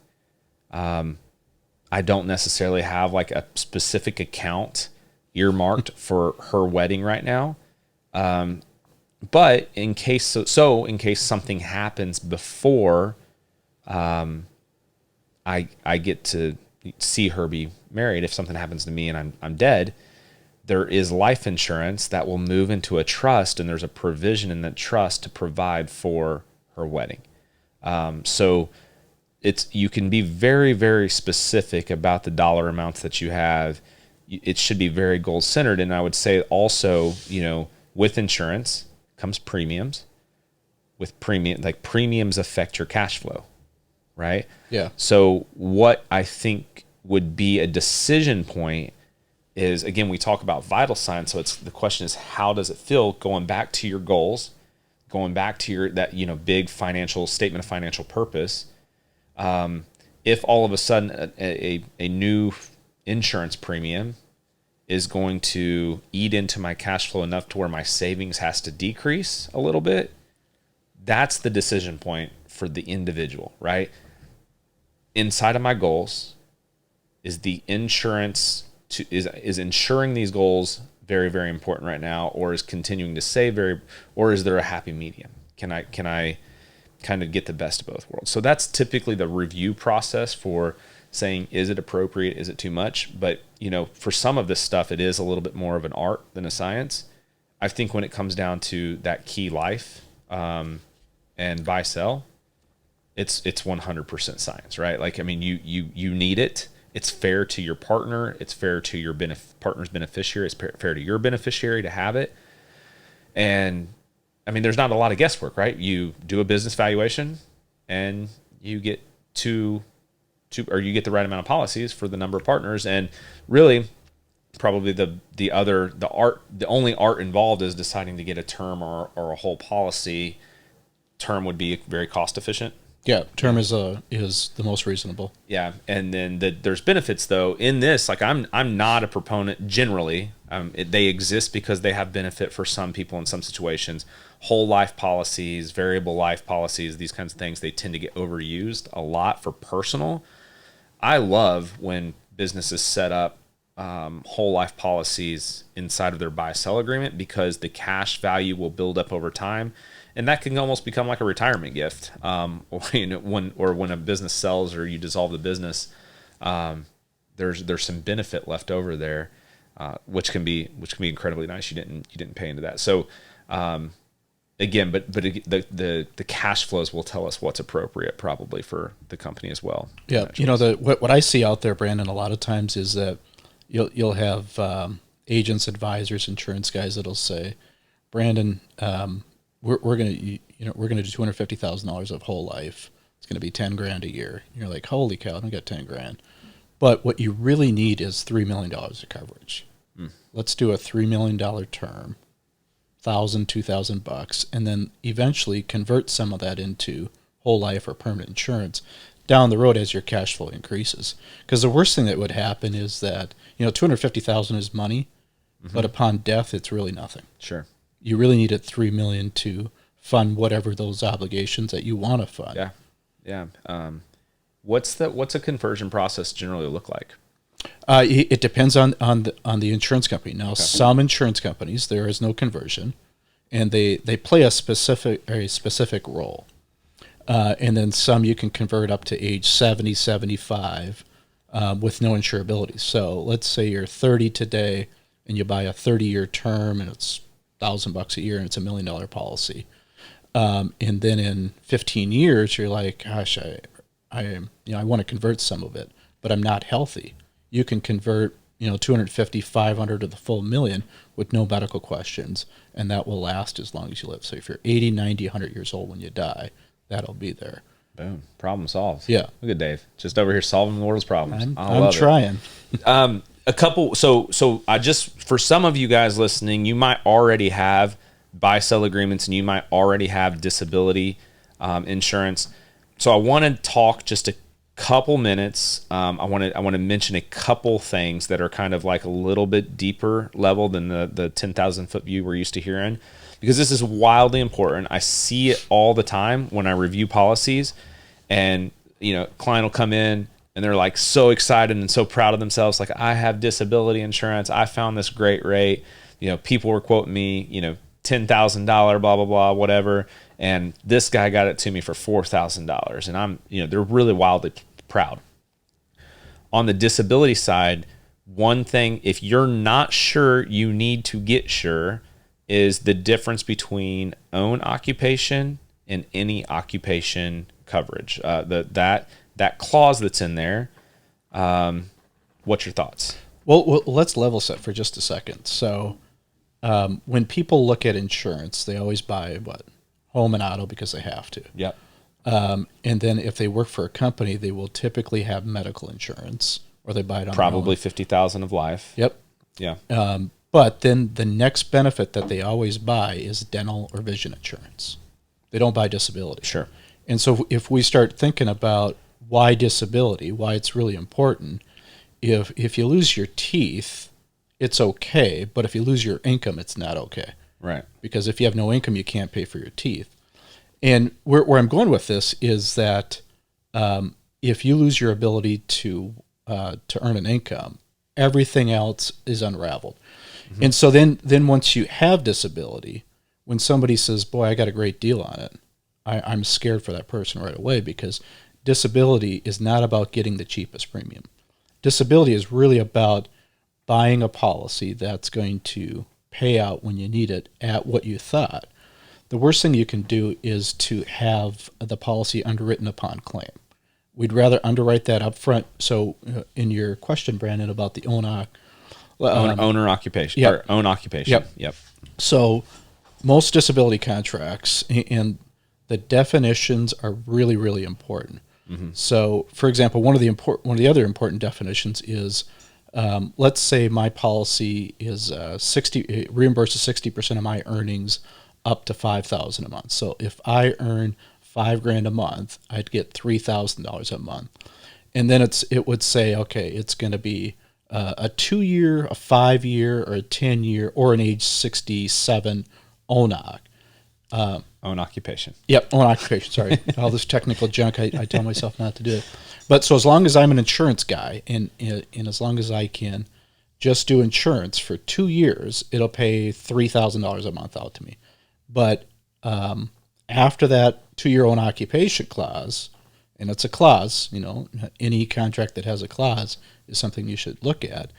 I don't necessarily have a specific account earmarked for her wedding right now. But in case something happens before I get to see her be married, if something happens to me and I'm dead, there is life insurance that will move into a trust, and there's a provision in that trust to provide for her wedding. So you can be very, very specific about the dollar amounts that you have. It should be very goal centered. And I would say also, with insurance comes premiums. With premiums affect your cash flow, right? Yeah. So what I think would be a decision point is, again, we talk about vital signs. So the question is, how does it feel going back to your goals, going back to big financial statement of financial purpose. If all of a sudden a new insurance premium is going to eat into my cash flow enough to where my savings has to decrease a little bit, that's the decision point for the individual, right? Inside of my goals, is the insurance is insuring these goals very, very important right now, or is continuing to save or is there a happy medium? Can I kind of get the best of both worlds? So that's typically the review process for saying, is it appropriate? Is it too much? But, for some of this stuff, it is a little bit more of an art than a science. I think when it comes down to that key life and buy sell, it's 100% science, right? Like, I mean, you need it. It's fair to your partner. It's fair to your partner's beneficiary. It's fair to your beneficiary to have it. And I mean, there's not a lot of guesswork, right? You do a business valuation and you get you get the right amount of policies for the number of partners. And really, probably the only art involved is deciding to get a term or a whole policy. Term would be very cost efficient. Yeah, term is the most reasonable. Yeah, and then there's benefits though in this. Like I'm not a proponent generally. They exist because they have benefit for some people in some situations. Whole life policies, variable life policies, these kinds of things, they tend to get overused a lot for personal. I love when businesses set up whole life policies inside of their buy-sell agreement, because the cash value will build up over time. And that can almost become like a retirement gift. When a business sells or you dissolve the business, there's some benefit left over there, which can be incredibly nice. You didn't pay into that. So again, but the cash flows will tell us what's appropriate probably for the company as well. Yeah, what I see out there, Brandon, a lot of times is that you'll have agents, advisors, insurance guys that'll say, Brandon, we're gonna do $250,000 of whole life. It's gonna be $10,000 a year. And you're like, holy cow, I don't got $10,000. But what you really need is $3 million of coverage. Let's do a $3 million term, $2,000 and then eventually convert some of that into whole life or permanent insurance down the road as your cash flow increases. Because the worst thing that would happen is that $250,000 is money, but upon death, it's really nothing. Sure. You really need $3 million to fund whatever those obligations that you want to fund. Yeah. What's a conversion process generally look like? It depends on the insurance company. Now, some insurance companies, there is no conversion, and they play a specific role. And then some you can convert up to age 70, 75 with no insurability. So let's say you're 30 today and you buy a 30-year term and it's $1,000 a year and it's $1 million policy. And then in 15 years, you're like, gosh, I want to convert some of it, but I'm not healthy. You can convert, 250, 500 to the full $1 million with no medical questions, and that will last as long as you live. So if you're 80, 90, 100 years old when you die, that'll be there. Boom. Problem solved. Yeah. Look at Dave. Just over here solving the world's problems. I'm trying. A couple. So I just, for some of you guys listening, you might already have buy-sell agreements and you might already have disability insurance. So I want to talk just a couple minutes. I want to mention a couple things that are kind of like a little bit deeper level than the 10,000 foot view we're used to hearing, because this is wildly important. I see it all the time when I review policies, and client will come in and they're like so excited and so proud of themselves, like, I have disability insurance, I found this great rate, people were quoting me, $10,000, blah blah blah, whatever, and this guy got it to me for $4,000, and I'm, they're really wildly proud. On the disability side, one thing, if you're not sure, you need to get sure, is the difference between own occupation and any occupation coverage. That clause that's in there. What's your thoughts? Well, let's level set for just a second. So, when people look at insurance, they always buy home and auto because they have to. Yep. And then if they work for a company, they will typically have medical insurance, or they buy it on Probably 50,000 of life. Yep. Yeah. But then the next benefit that they always buy is dental or vision insurance. They don't buy disability. Sure. And so if we start thinking about why disability, why it's really important, if you lose your teeth, it's okay, but if you lose your income, it's not okay. Right. Because if you have no income, you can't pay for your teeth. And where I'm going with this is that if you lose your ability to earn an income, everything else is unraveled. Mm-hmm. And so then once you have disability, when somebody says, boy, I got a great deal on it, I'm scared for that person right away, because disability is not about getting the cheapest premium. Disability is really about buying a policy that's going to pay out when you need it at what you thought. The worst thing you can do is to have the policy underwritten upon claim. We'd rather underwrite that up front. So in your question, Brandon, about the owner occupation. Yep. Or own occupation. Yep. So most disability contracts, and the definitions are really, really important. Mm-hmm. So, for example, one of the other important definitions is, let's say my policy is it reimburses 60% of my earnings up to $5,000 a month. So if I earn $5,000 a month, I'd get $3,000 a month, and then it would say, okay, it's going to be a 2-year, a 5-year, or a 10-year, or an age 67 ONOC. Own occupation. Yep, own occupation. Sorry, all this technical junk. I tell myself not to do it. But so as long as I'm an insurance guy, and as long as I can just do insurance for 2 years, it'll pay $3,000 a month out to me. But after that 2-year own occupation clause, and it's a clause, any contract that has a clause is something you should look at.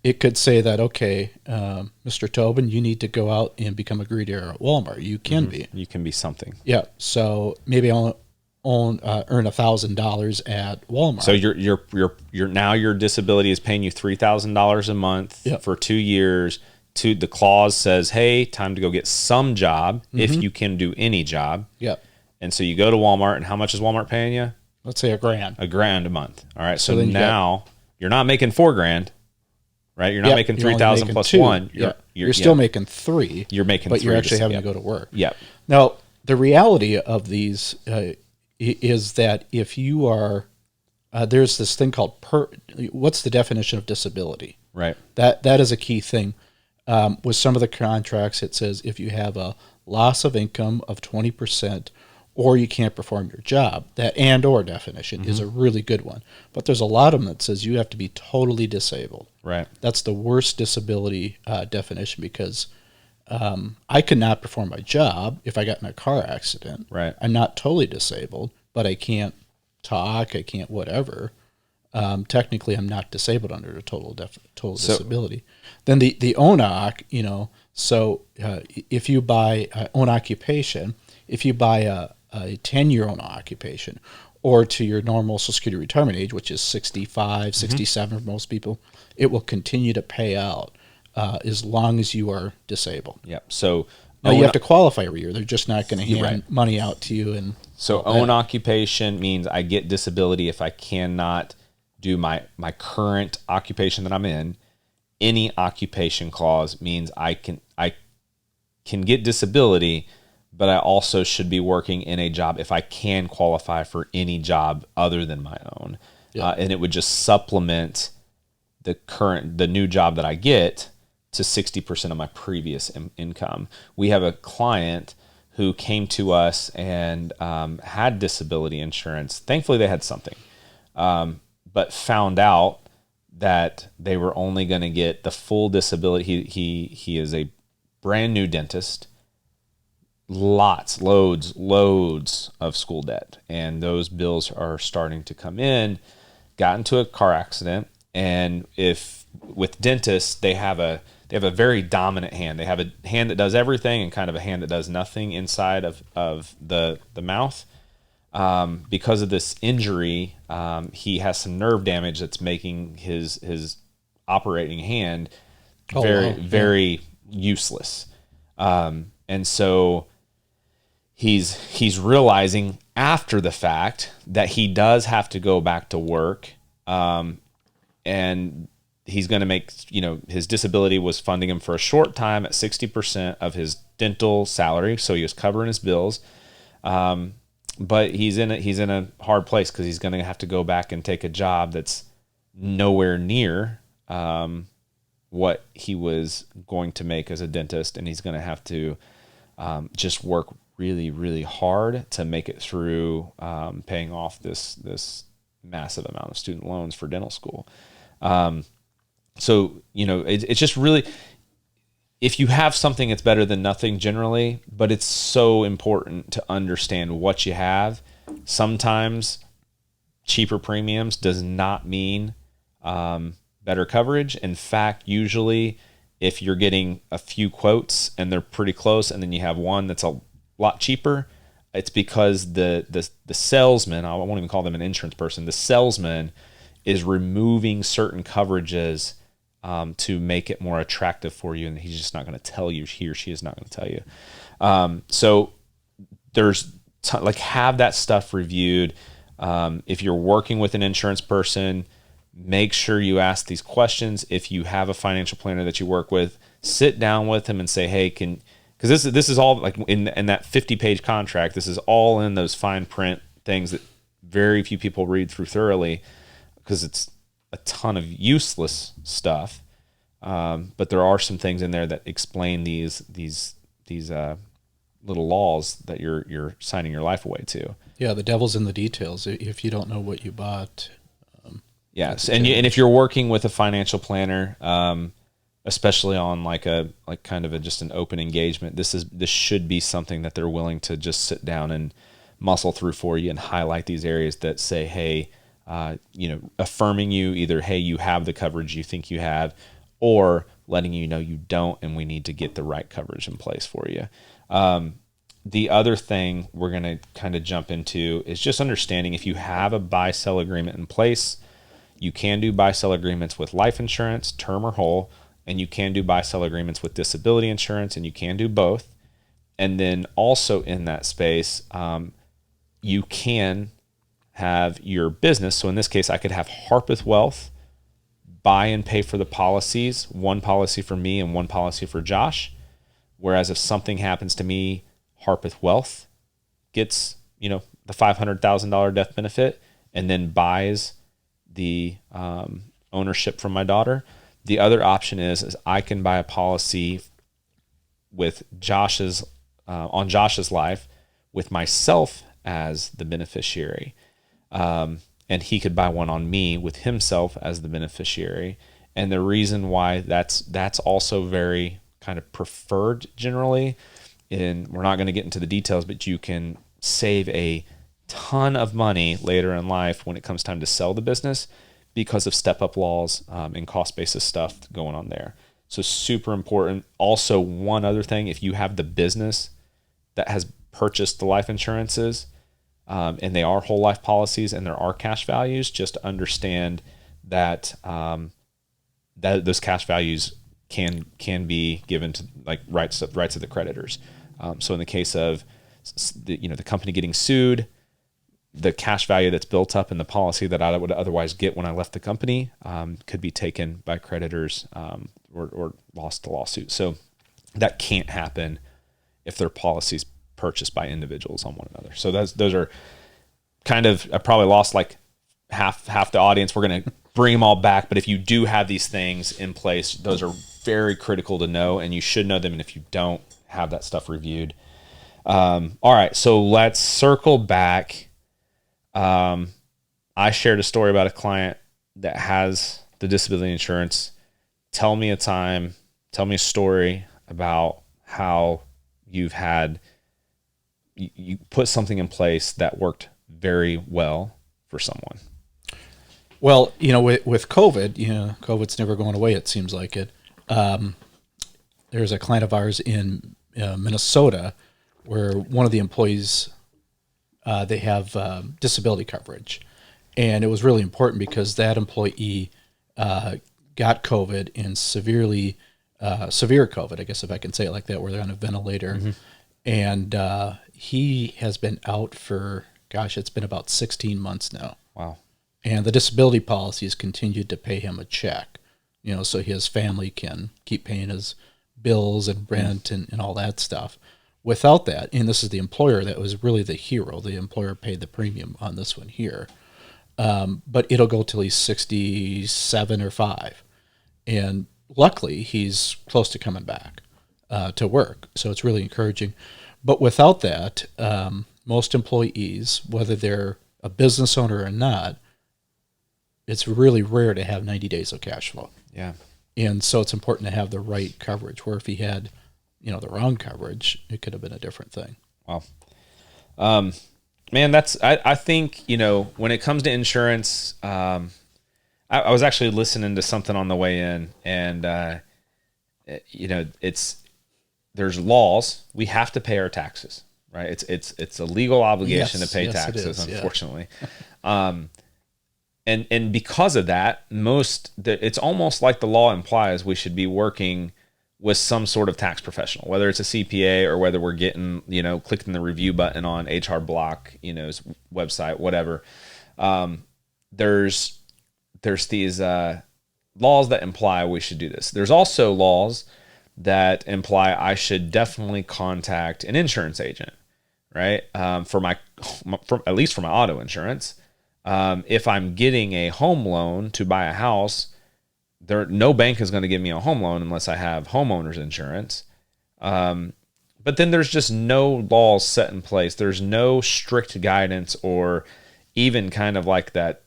It could say that, okay, Mr. Tobin, you need to go out and become a greeter at Walmart. You can be. You can be something. Yeah. So maybe I'll earn $1,000 at Walmart. So your now your disability is paying you $3,000 a month for 2 years. The clause says, hey, time to go get some job if you can do any job. Yep. And so you go to Walmart, and how much is Walmart paying you? Let's say $1,000. $1,000 a month. All right. So now you're not making $4,000. Right, you're not making 3,000 plus 2. one. You're still making 3. You're making, but 3 you're actually having to go to work. Yep. Now, the reality of these is that if you are, there's this thing called what's the definition of disability? Right. That is a key thing. With some of the contracts, it says if you have a loss of income of 20%, or you can't perform your job. That and/or definition is a really good one. But there's a lot of them that says you have to be totally disabled. Right. That's the worst disability definition, because I could not perform my job if I got in a car accident. Right. I'm not totally disabled, but I can't talk, I can't whatever. Technically, I'm not disabled under the total disability. Then the ONOC, so if you buy own occupation, if you buy a 10-year own occupation, or to your normal Social Security retirement age, which is 65, 67 for most people, it will continue to pay out as long as you are disabled. Yep. So now you have to qualify every year. They're just not going to hand money out to you. And so own occupation means I get disability if I cannot do my current occupation that I'm in. Any occupation clause means I can get disability, but I also should be working in a job if I can qualify for any job other than my own. Yeah. And it would just supplement the new job that I get to 60% of my previous income. We have a client who came to us and had disability insurance. Thankfully, they had something, but found out that they were only going to get the full disability. He is a brand new dentist. Loads of school debt, and those bills are starting to come in. Got into a car accident, and with dentists, they have a very dominant hand. They have a hand that does everything and kind of a hand that does nothing inside of the mouth. Because of this injury, he has some nerve damage that's making his operating hand very useless. And so he's realizing after the fact that he does have to go back to work, and he's going to make, his disability was funding him for a short time at 60% of his dental salary, so he was covering his bills. But he's in a hard place because he's going to have to go back and take a job that's nowhere near what he was going to make as a dentist, and he's going to have to just work really, really hard to make it through paying off this massive amount of student loans for dental school. So it's just really, if you have something, it's better than nothing generally, but it's so important to understand what you have. Sometimes cheaper premiums does not mean better coverage. In fact, usually if you're getting a few quotes and they're pretty close, and then you have one that's a lot cheaper, it's because the salesman, I won't even call them an insurance person, the salesman is removing certain coverages to make it more attractive for you, and he's just not going to tell you. He or she is not going to tell you. So there's have that stuff reviewed. If you're working with an insurance person, make sure you ask these questions. If you have a financial planner that you work with, sit down with him and say, hey, because this is all like in that 50-page contract, this is all in those fine print things that very few people read through thoroughly, because it's a ton of useless stuff. But there are some things in there that explain these little laws that you're signing your life away to. Yeah, the devil's in the details. If you don't know what you bought. Yes, and if you're working with a financial planner, especially on just an open engagement, this should be something that they're willing to just sit down and muscle through for you and highlight these areas that say, hey, affirming you either, hey, you have the coverage you think you have, or letting you know you don't, and we need to get the right coverage in place for you. The other thing we're going to kind of jump into is just understanding if you have a buy-sell agreement in place. You can do buy-sell agreements with life insurance, term or whole, and you can do buy-sell agreements with disability insurance, and you can do both. And then also in that space, you can have your business. So in this case, I could have Harpeth Wealth buy and pay for the policies, one policy for me and one policy for Josh. Whereas if something happens to me, Harpeth Wealth gets, the $500,000 death benefit and then buys the ownership from my daughter. The other option is I can buy a policy with Josh's on Josh's life with myself as the beneficiary, and he could buy one on me with himself as the beneficiary. And the reason why that's also very kind of preferred generally, and we're not going to get into the details, but you can save a ton of money later in life when it comes time to sell the business because of step-up laws and cost-basis stuff going on there. So super important. Also, one other thing, if you have the business that has purchased the life insurances and they are whole life policies and there are cash values, just understand that that those cash values can be given to like rights of the creditors. So in the case of the company getting sued, the cash value that's built up in the policy that I would otherwise get when I left the company could be taken by creditors or lost to lawsuit. So that can't happen if their policies purchased by individuals on one another. So those are kind of, I probably lost like half the audience. We're going to bring them all back. But if you do have these things in place, those are very critical to know, and you should know them. And if you don't, have that stuff reviewed. All right, so let's circle back. I shared a story about a client that has the disability insurance. Tell me a story about how you put something in place that worked very well for someone. Well, with COVID, COVID's never going away. It seems like it. There's a client of ours in Minnesota where one of the employees they have disability coverage. And it was really important because that employee got COVID and severe COVID, I guess if I can say it like that, where they're on a ventilator. Mm-hmm. And he has been out for, gosh, it's been about 16 months now. Wow. And the disability policies continued to pay him a check, so his family can keep paying his bills and rent and all that stuff. Without that, and this is the employer that was really the hero. The employer paid the premium on this one here. But it'll go till he's 67 or 5. And luckily, he's close to coming back to work. So it's really encouraging. But without that, most employees, whether they're a business owner or not, it's really rare to have 90 days of cash flow. Yeah. And so it's important to have the right coverage, where if he had, the wrong coverage, it could have been a different thing. Wow. Man, I think, when it comes to insurance, I was actually listening to something on the way in, and, there's laws. We have to pay our taxes, right? It's a legal obligation to pay taxes, unfortunately. And because of that, it's almost like the law implies we should be working with some sort of tax professional, whether it's a CPA or whether we're getting, clicking the review button on HR Block, website, whatever. There's these laws that imply we should do this. There's also laws that imply I should definitely contact an insurance agent, right? For at least for my auto insurance. If I'm getting a home loan to buy a house, no bank is going to give me a home loan unless I have homeowners insurance. But then there's just no laws set in place. There's no strict guidance or even kind of like that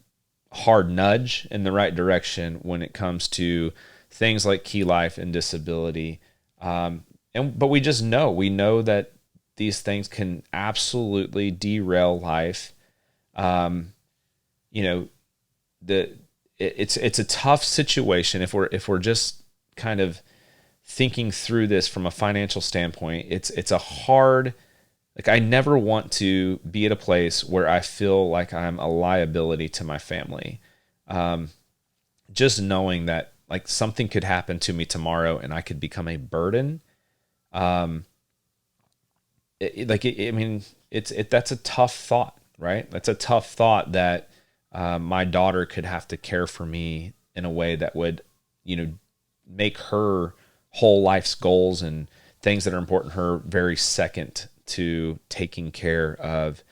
hard nudge in the right direction when it comes to things like key life and disability. But we just know. We know that these things can absolutely derail life. It's a tough situation if we're just kind of thinking through this from a financial standpoint. It's a hard, like, I never want to be at a place where I feel like I'm a liability to my family. Just knowing that like something could happen to me tomorrow and I could become a burden. That's a tough thought, right? That's a tough thought that my daughter could have to care for me in a way that would, make her whole life's goals and things that are important to her very second to taking care of,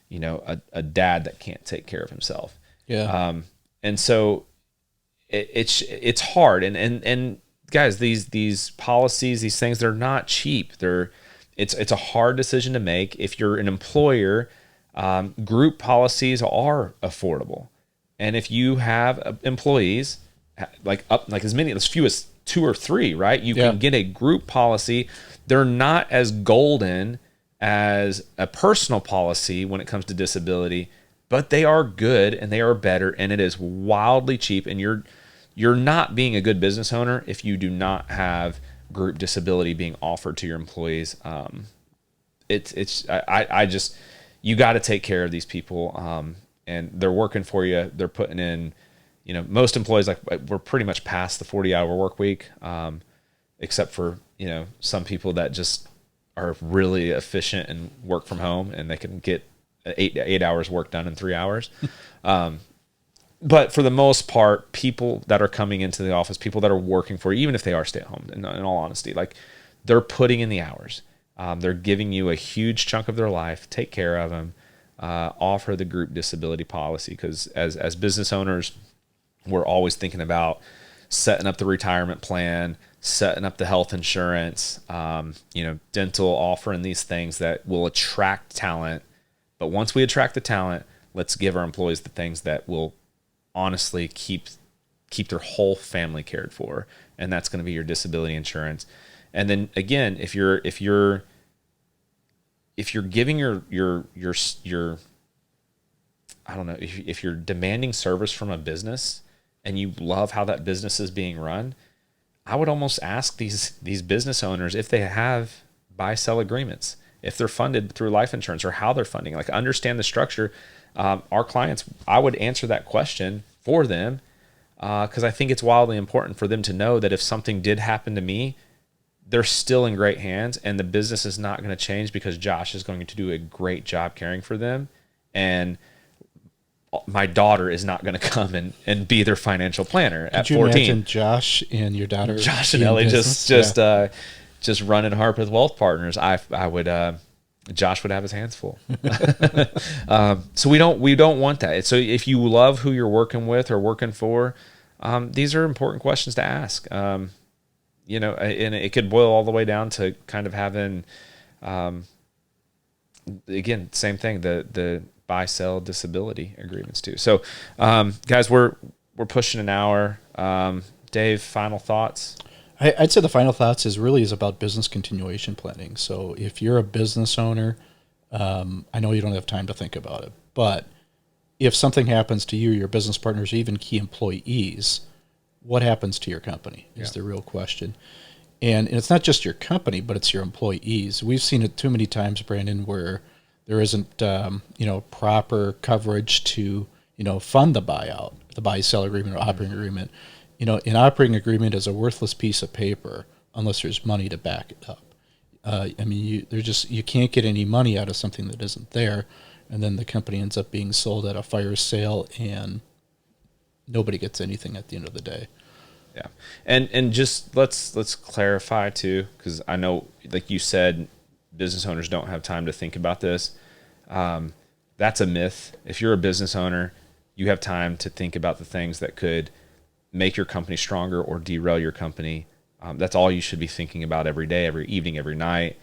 a dad that can't take care of himself. Yeah. And so it's hard. And guys, these policies, these things, they're not cheap. It's a hard decision to make. If you're an employer, group policies are affordable. And if you have employees as few as 2 or 3, right? You can get a group policy. They're not as golden as a personal policy when it comes to disability, but they are good and they are better, and it is wildly cheap. And you're not being a good business owner if you do not have group disability being offered to your employees. You got to take care of these people, and they're working for you. They're putting in, most employees, like, we're pretty much past the 40-hour work week, except for, some people that just are really efficient and work from home, and they can get 8 hours work done in 3 hours. But for the most part, people that are coming into the office, people that are working for you, even if they are stay at home, in all honesty, like, they're putting in the hours. They're giving you a huge chunk of their life. Take care of them. Offer the group disability policy, because as business owners, we're always thinking about setting up the retirement plan, setting up the health insurance, dental, offering these things that will attract talent. But once we attract the talent, let's give our employees the things that will honestly keep their whole family cared for, and that's going to be your disability insurance. And then again, if you're giving your I don't know, if you're demanding service from a business and you love how that business is being run, I would almost ask these business owners if they have buy-sell agreements. if they're funded through life insurance or how they're funding. Like, understand the structure. Our clients, I would answer that question for them because I think it's wildly important for them to know that if something did happen to me, they're still in great hands, and the business is not going to change because Josh is going to do a great job caring for them. And my daughter is not going to come and be their financial planner at 14. Could you imagine Josh and your daughter? Josh and Ellie just running Harpeth Wealth Partners. I would Josh would have his hands full. So we don't want that. So if you love who you're working with or working for, these are important questions to ask. And it could boil all the way down to kind of having, again, same thing, the buy-sell disability agreements too. So, guys, we're pushing an hour. Dave, final thoughts? I'd say the final thoughts is about business continuation planning. So if you're a business owner, I know you don't have time to think about it, but if something happens to you, your business partners, even key employees, what happens to your company is the real question. And it's not just your company, but it's your employees. We've seen it too many times, Brandon, where there isn't, proper coverage to, fund the buyout, the buy-sell agreement or operating agreement. An operating agreement is a worthless piece of paper unless there's money to back it up. You can't get any money out of something that isn't there, and then the company ends up being sold at a fire sale, and nobody gets anything at the end of the day. Yeah, and just let's clarify too, because I know, like you said, business owners don't have time to think about this. That's a myth. If you're a business owner, you have time to think about the things that could make your company stronger or derail your company. That's all you should be thinking about every day, every evening, every night.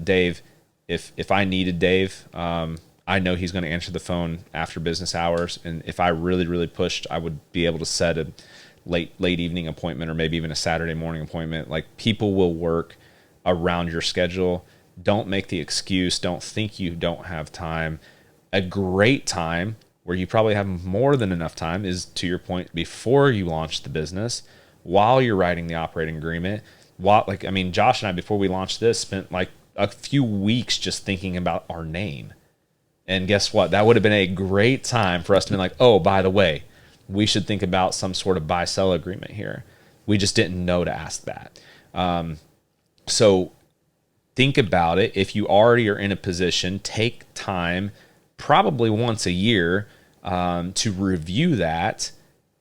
Dave, if I needed Dave, I know he's going to answer the phone after business hours. And if I really, really pushed, I would be able to set a late evening appointment or maybe even a Saturday morning appointment. Like, people will work around your schedule. Don't make the excuse. Don't think you don't have time. A great time where you probably have more than enough time is, to your point, before you launch the business, while you're writing the operating agreement. Josh and I, before we launched this, spent like a few weeks just thinking about our name. And guess what? That would have been a great time for us to be like, oh, by the way, we should think about some sort of buy-sell agreement here. We just didn't know to ask that. So think about it. If you already are in a position, take time, probably once a year, to review that.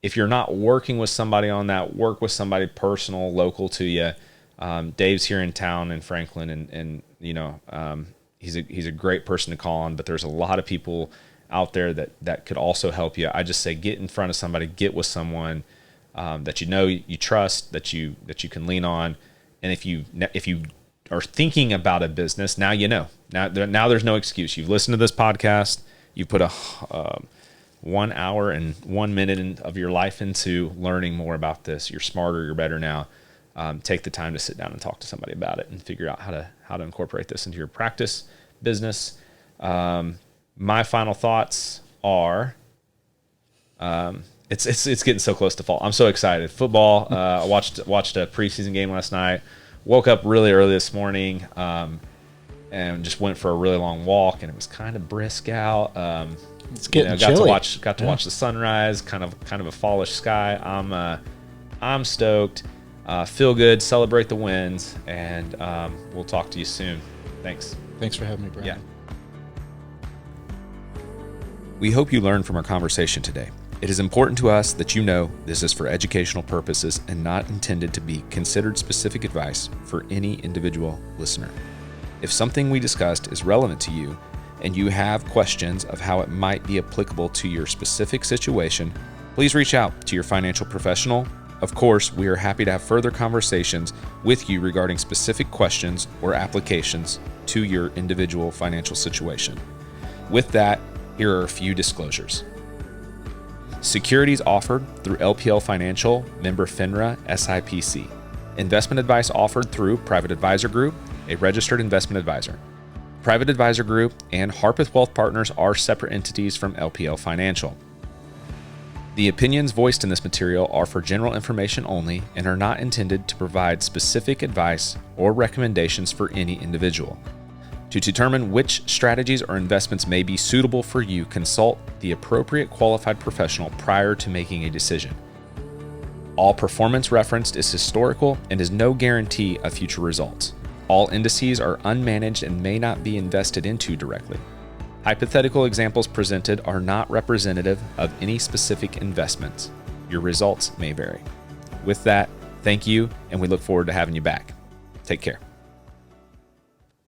If you're not working with somebody on that, work with somebody personal, local to you. Dave's here in town in Franklin, and he's a great person to call on. But there's a lot of people out there that could also help you. I just say, get in front of somebody, get with someone that you trust, that you can lean on. And if you are thinking about a business, now you know. Now there's no excuse. You've listened to this podcast. You put a 1 hour and 1 minute of your life into learning more about this. You're smarter. You're better now. Take the time to sit down and talk to somebody about it and figure out how to incorporate this into your practice, business. My final thoughts are, it's getting so close to fall. I'm so excited. Football. I watched a preseason game last night. Woke up really early this morning, and just went for a really long walk, and it was kind of brisk out. It's getting chilly. Got to watch the sunrise. Kind of a fallish sky. I'm stoked. Feel good. Celebrate the wins, and we'll talk to you soon. Thanks. Thanks for having me, Brandon. Yeah. We hope you learned from our conversation today. It is important to us that you know this is for educational purposes and not intended to be considered specific advice for any individual listener. If something we discussed is relevant to you and you have questions of how it might be applicable to your specific situation, please reach out to your financial professional. Of course, we are happy to have further conversations with you regarding specific questions or applications to your individual financial situation. With that, here are a few disclosures. Securities offered through LPL Financial, member FINRA, SIPC. Investment advice offered through Private Advisor Group, a registered investment advisor. Private Advisor Group and Harpeth Wealth Partners are separate entities from LPL Financial. The opinions voiced in this material are for general information only and are not intended to provide specific advice or recommendations for any individual. To determine which strategies or investments may be suitable for you, consult the appropriate qualified professional prior to making a decision. All performance referenced is historical and is no guarantee of future results. All indices are unmanaged and may not be invested into directly. Hypothetical examples presented are not representative of any specific investments. Your results may vary. With that, thank you, and we look forward to having you back. Take care.